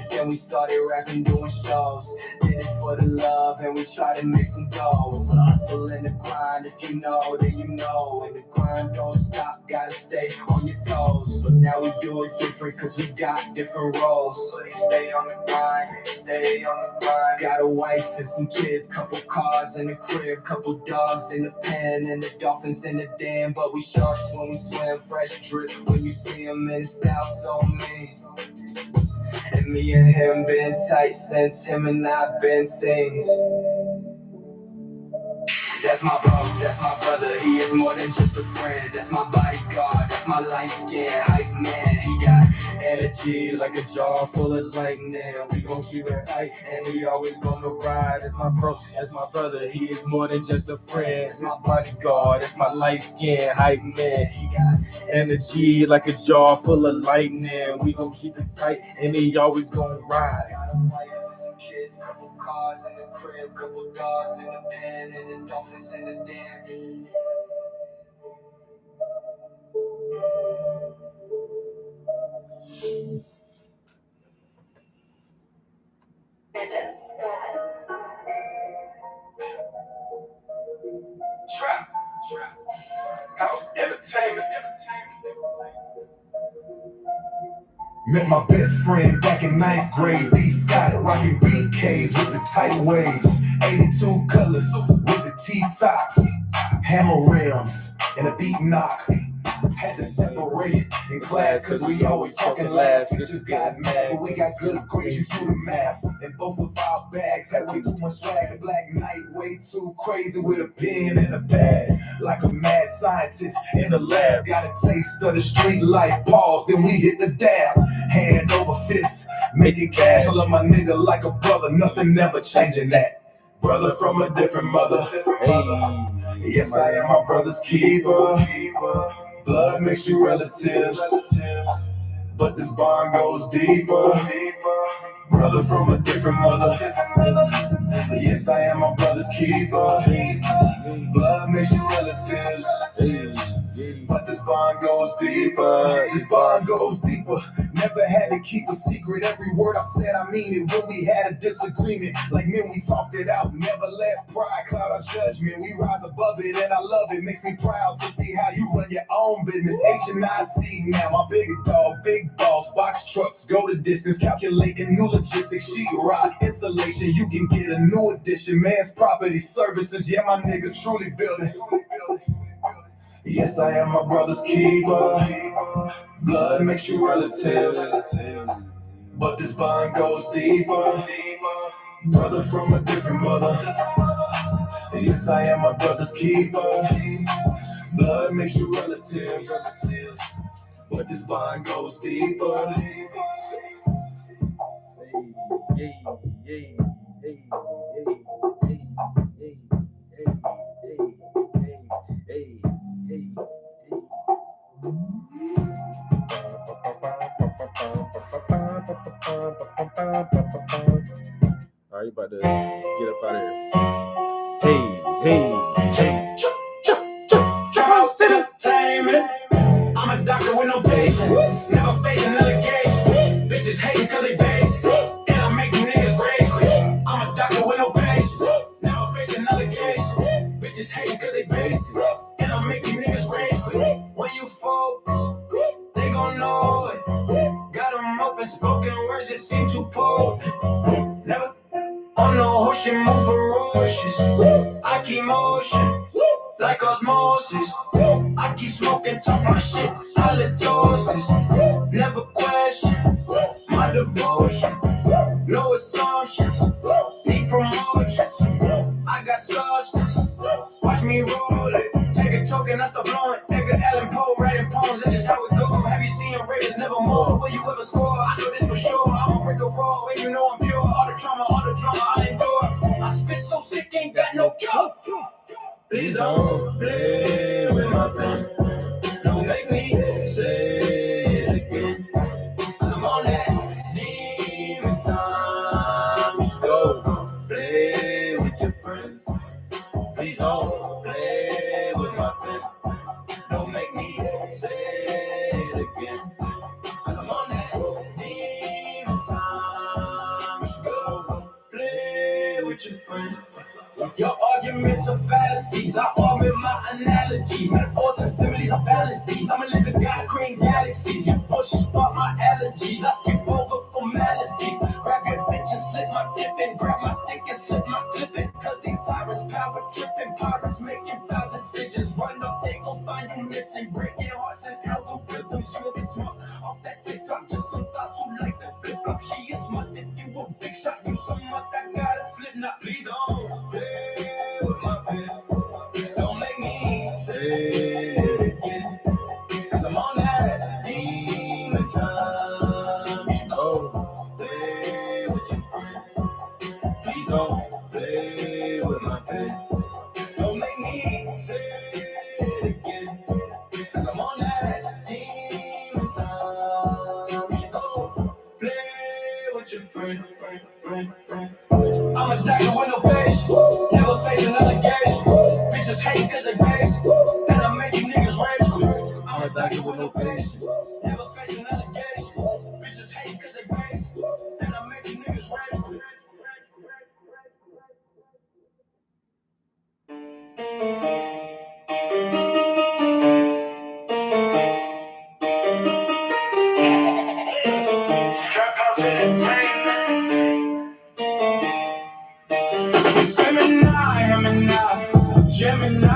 Then we started rapping, doing shows, did it for the love, and we tried to make some dough. Hustle in the grind, if you know, then you know. And the grind don't stop, gotta stay on your toes. But now we do it different, cause we got different roles. So they stay on the grind, stay on the grind. Got a wife and some kids, couple cars in the crib, couple dogs in the pen, and the dolphins in the dam. But we sharks when we swim, fresh drip when you see them in style so mean. And me and him been tight since him and I been teens. That's my bro, that's my brother, he is more than just a friend. That's my bodyguard, that's my light skin hype man. He got energy like a jar full of lightning. We gon' keep it tight, and he always gonna ride. That's my bro, that's my brother, he is more than just a friend. That's my bodyguard, that's my light skin hype man. He got energy like a jar full of lightning. We gon' keep it tight, and he always gonna ride. Couple cars in the crib, couple dogs in the pen, and the dolphins in the dam. Trap, house entertainment. Met my best friend back in 9th grade. B. Scott rocking BKs with the tight waves. 82 colors with the T-top. Hammer rims and a beat knock. Had to separate in class cause we always talking loud. Teachers got mad, but we got good grades, you do the math. And both of our bags had way too much swag. The Black Knight way too crazy with a pen and a pad. Like a mad scientist in the lab. Got a taste of the street life, pause, then we hit the dab. Hand over fist, making cash. I love my nigga like a brother, nothing never changing that. Brother from a different mother. Yes, I am my brother's keeper. Blood makes you relatives, but this bond goes deeper. Brother from a different mother. Yes, I am my brother's keeper. Blood makes you relatives, but this bond goes deeper. This bond goes deeper. Never had to keep a secret. Every word I said, I mean it. When we had a disagreement, like men, we talked it out. Never let pride cloud our judgment. We rise above it, and I love it. Makes me proud to see how you run your own business. H&IC now, my big dog, big boss. Box trucks, go the distance. Calculating new logistics. Sheetrock installation, you can get a new addition. Man's property services, yeah, my nigga truly building. Yes, I am my brother's keeper. Blood makes you relatives, but this bond goes deeper. Brother from a different mother. Yes, I am my brother's keeper. Blood makes you relatives, but this bond goes deeper. All right, you about to get up out of here. Hey. Trap house entertainment. I'm a doctor with no patience. Never facing litigation. Bitches hating cause they basic. And I make you niggas rage quit. I'm a doctor with no patience. Never facing litigation. Bitches hating cause they basic. And I make you niggas rage quit. When you focus, they gon' know it. Got them open, spoken words that seem too potent. Never on no horse, you move ferocious. I keep motion, like osmosis. I keep smoking, talk my shit, halitosis. Never question my devotion. No assumptions, need promotions. I got substance, watch me roll it. Take a token, I stop blowing. Edgar Allan Poe writing poems, that's just how it goes. Have you seen Raiders never more? Will you ever score? I raw, and you know I'm pure. All the drama I endure. I spit so sick, ain't got no cure. Please don't play with my pen. Don't make me say it again. 'Cause I'm on that demon time. You don't play with your friends. Please don't play with my pen. Don't make me say it again. 'Cause I'm on that demon time. You don't play with your friends. Your arguments are fallacies. I argue my analogies. Metaphors and similes, I balance these. I'm a living God, creating galaxies. Your bullshit spark my allergies. I skip over formalities. Grab your bitch and slip my tip in. Grab my stick and slip my clip in. 'Cause these tyrants power tripping. Pirates making foul decisions. Run up, they gon' find you missing. Breaking hearts and algorithms. You will get smart off that TikTok. Just some thoughts who like the flip flop. She is smart if you a big shot. You some up that got a slip knot. Please don't play with my pen. Don't make me say it again. 'Cause I'm on that demon time. You don't play with your friend. Please don't play with my pen. Don't make me say it again. 'Cause I'm on that demon time. You don't play with your friend. I'm a doctor with no patience. Never face an allegation. Bitches hate 'cause they base. And I make you niggas rage quit. I'm a doctor with no patience. Never face an allegation. Bitches hate 'cause they base. And I make you niggas rage quit. Trap House Entertainment. Gemini.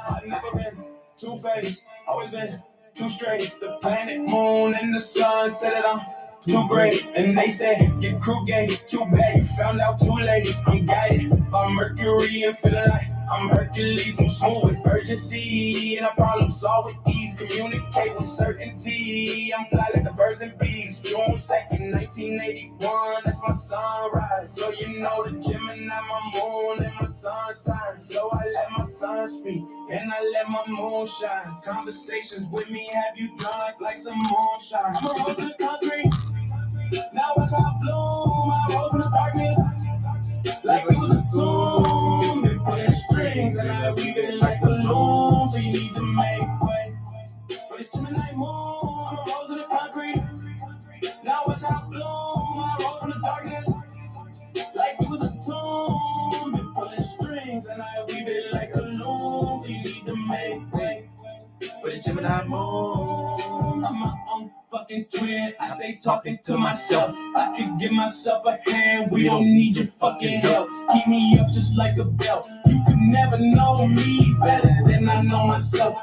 I've never been two-faced, always been too straight. The planet, moon, and the sun said that I'm too great. And they said, get crew gay, too bad. You found out too late. I'm guided by Mercury and feeling like I'm Hercules. I'm smooth with urgency, and I problem solve with ease. Communicate with certainty. I'm fly like the birds and bees. June 2nd, 1981. That's my sunrise. So you know the Gemini, my moon, and my sun sign. So I let my sun speak, and I let my moon shine. Conversations with me have you drunk like some moonshine. I'm a rose in the concrete. Now watch how I bloom. I rose in the darkness like it was a tomb. They put in strings and I weave it like a loom. So you need to make way. But it's Gemini moon. I'm a rose in the concrete. Now watch how I bloom. I rose in the darkness like it was a tomb. They put in strings and I weave it like a loom. So you need to make way. But it's Gemini moon. I'm my own fucking twin. I stay talking to myself. I can give myself a hand. We don't need your fucking help. Keep me up just like a belt. You could never know me better than I know myself.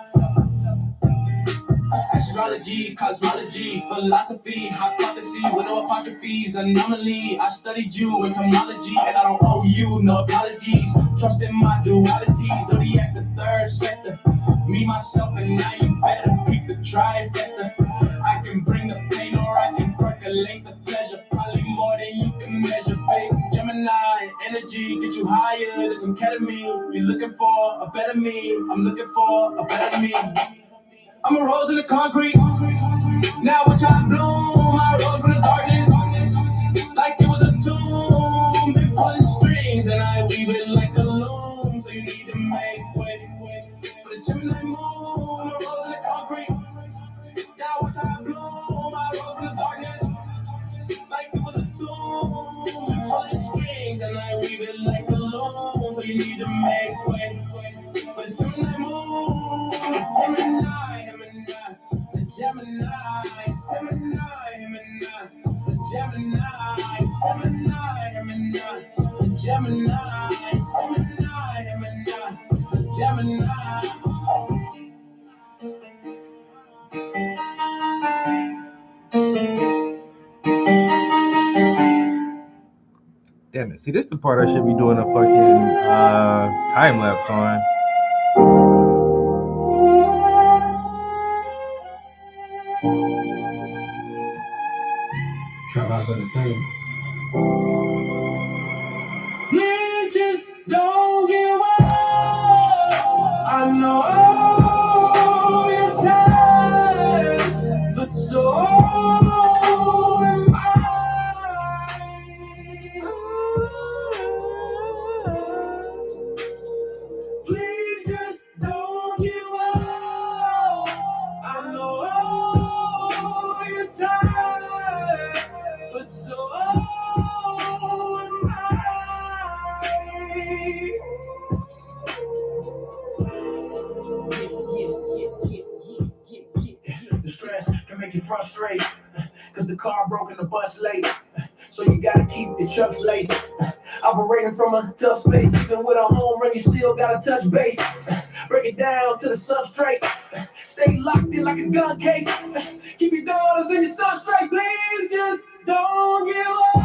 Astrology, cosmology, philosophy, hypocrisy with no apostrophes, anomaly. I studied you in cosmology, and I don't owe you no apologies. Trust in my duality, zodiac the third sector. Me, myself, and now you better keep the trifecta. I can bring the pain or I can percolate the pleasure. Probably more than you can measure, babe. Gemini, energy, get you higher than some ketamine. You're looking for a better me. I'm looking for a better me. I'm a rose in the concrete. Now watch how I bloom. I rose from the darkness like it was a tomb. They pulling strings and I weave it like a loom. So you need to make way. But it's Gemini moon. I'm a rose in the concrete. Now watch how I bloom. I rose from the darkness like it was a tomb. They pulling strings and I weave it like a loom. So you need to make way. But it's Gemini moon. Gemini. Gemini, Gemini, Gemini, Gemini, Gemini, Gemini, Gemini, Damn it. See, this is the part I should be doing a fucking time lapse on. Trap House Entertainment. Please just don't give up. I know you're tired, but so am I. Please just don't give up. I know you're tired, but so am The stress can make you frustrated, cause the car broke and the bus late. So you gotta keep your chucks laced. Operating from a tough space, even with a home run, you still gotta touch base. Break it down to the substrate. Stay locked in like a gun case. Keep your daughters and your sons straight. Please just don't give up.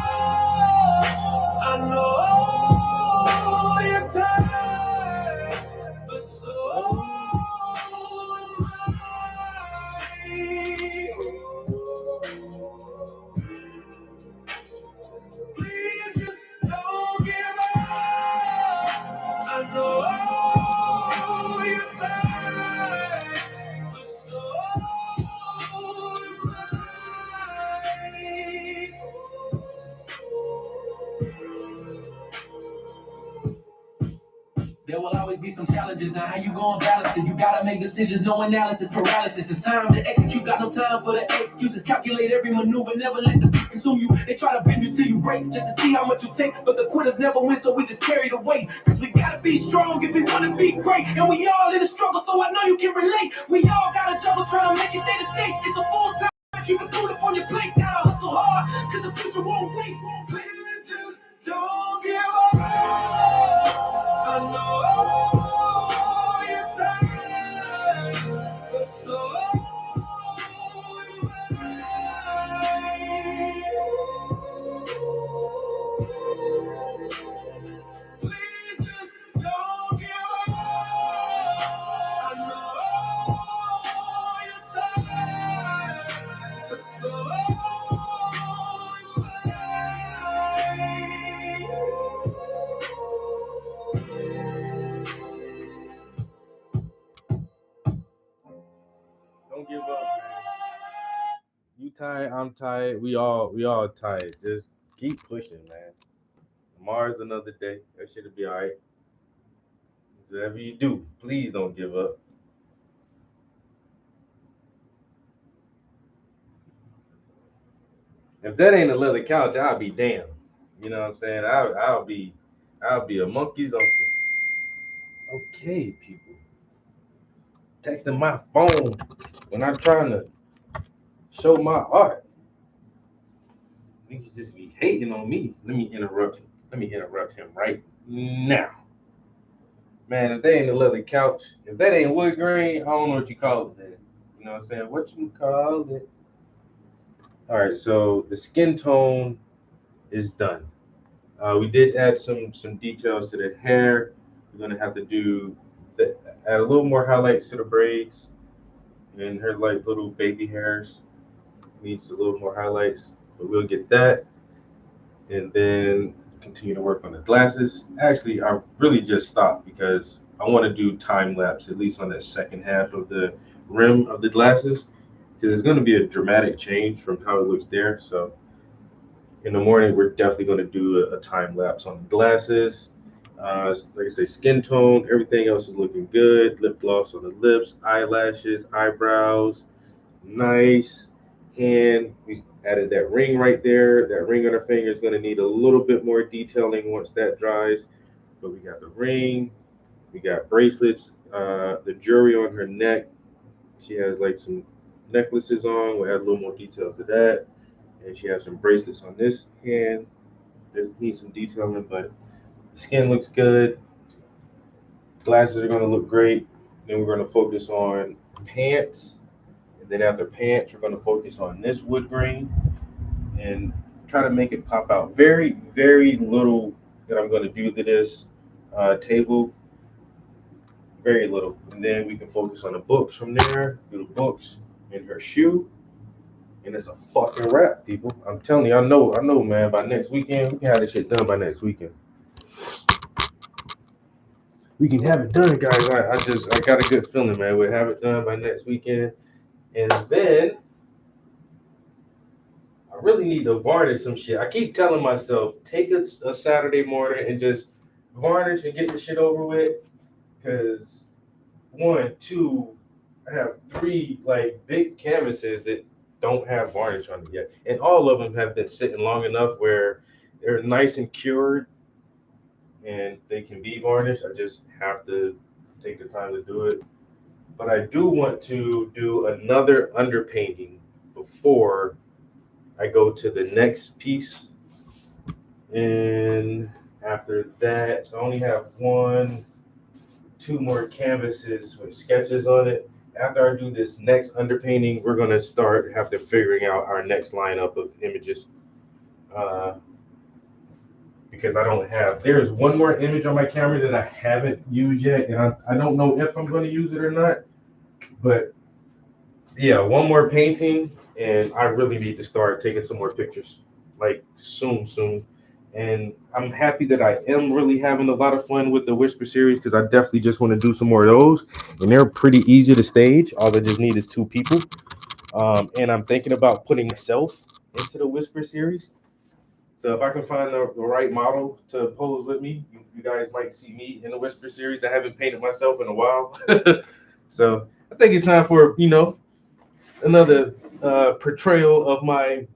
I know you're tired, but so please just don't give up. I know you're tired, but so there will always be some challenges. Now, how you gonna balance it? You gotta make decisions, no analysis, paralysis. It's time to execute. Got no time for the excuses. Calculate every maneuver, never let the beat consume you. They try to bend you till you break, just to see how much you take. But the quitters never win, so we just carry the weight. Cause we gotta be strong if we wanna be great. And we all in the struggle, so I know you can relate. We all gotta juggle, trying to make it day to day. It's a full time. Keep the food up on your plate. Gotta hustle hard, cause the future won't wait. Please just don't give up. I know you're tired, but so please just don't give up. I know you're tired, but so Don't give up, man. You tired, I'm tired. We all tired. Just keep pushing, man. Tomorrow's another day. That shit'll be alright. Whatever you do, please don't give up. If that ain't a leather couch, I'll be damned. You know what I'm saying? I'll be a monkey's uncle. Okay, people. Texting my phone when I'm trying to show my art. Niggas just be hating on me. Let me interrupt him right now. Man, if they ain't a leather couch, if that ain't wood grain, I don't know what you call it then. You know what I'm saying? What you call it? All right, so the skin tone is done. We did add some details to the hair. We're gonna have to add a little more highlights to the braids, and her like little baby hairs needs a little more highlights, but we'll get that, and then continue to work on the glasses. Actually, I really just stopped because I want to do time lapse at least on that second half of the rim of the glasses, because it's going to be a dramatic change from how it looks there. So in the morning, we're definitely going to do a time lapse on the glasses. Like I say, skin tone, everything else is looking good. Lip gloss on the lips, eyelashes, eyebrows, nice. Hand, we added that ring right there. That ring on her finger is going to need a little bit more detailing once that dries. But we got the ring, we got bracelets, the jewelry on her neck. She has like some necklaces on. We'll add a little more detail to that. And she has some bracelets on this hand that need some detailing, but the skin looks good. Glasses are going to look great. Then we're going to focus on pants. And then after pants, we're going to focus on this wood grain and try to make it pop out. Very, very little that I'm going to do to this. table, very little. And then we can focus on the books from there, do the books in her shoe, and it's a fucking wrap, people. I'm telling you, I know, man. By next weekend, we can have this shit done by next weekend. We can have it done, guys. I got a good feeling, man. We'll have it done by next weekend. And then I really need to varnish some shit. I keep telling myself, take a Saturday morning and just varnish and get the shit over with. Because 1, 2, I have 3 like big canvases that don't have varnish on it yet. And all of them have been sitting long enough where they're nice and cured and they can be varnished. I just have to take the time to do it. But I do want to do another underpainting before I go to the next piece. And after that, so I only have 1, 2 more canvases with sketches on it. After I do this next underpainting, we're gonna start after figuring out our next lineup of images. Because I don't have, there's 1 more image on my camera that I haven't used yet, and I don't know if I'm gonna use it or not. But yeah, 1 more painting, and I really need to start taking some more pictures, like soon. And I'm happy that I am really having a lot of fun with the Whisper series, because I definitely just want to do some more of those. And they're pretty easy to stage. All I just need is 2 people. And I'm thinking about putting myself into the Whisper series. So if I can find the right model to pose with me, you guys might see me in the Whisper series. I haven't painted myself in a while. So I think it's time for, another portrayal of my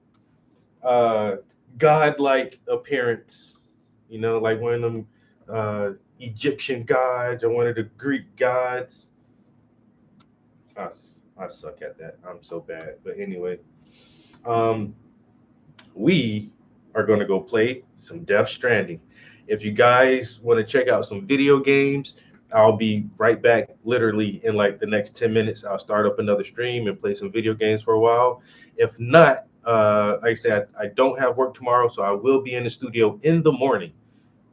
godlike appearance, like one of them Egyptian gods or one of the Greek gods. I suck at that. I'm so bad. But anyway, we are going to go play some Death Stranding. If you guys want to check out some video games, I'll be right back literally in like the next 10 minutes. I'll start up another stream and play some video games for a while. If not, like I said, I don't have work tomorrow, so I will be in the studio in the morning.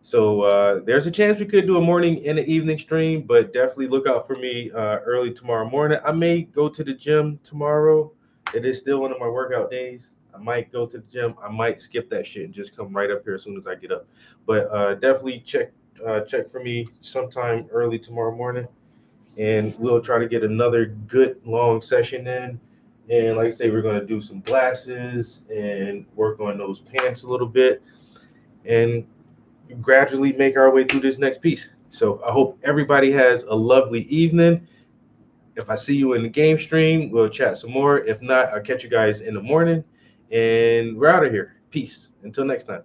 So there's a chance we could do a morning and an evening stream, but definitely look out for me early tomorrow morning. I may go to the gym tomorrow. It is still one of my workout days. I might go to the gym. I might skip that shit and just come right up here as soon as I get up. But definitely check for me sometime early tomorrow morning, and we'll try to get another good long session in. And like I say, we're going to do some glasses and work on those pants a little bit and gradually make our way through this next piece. So I hope everybody has a lovely evening. If I see you in the game stream, we'll chat some more. If not, I'll catch you guys in the morning, and we're out of here. Peace. Until next time.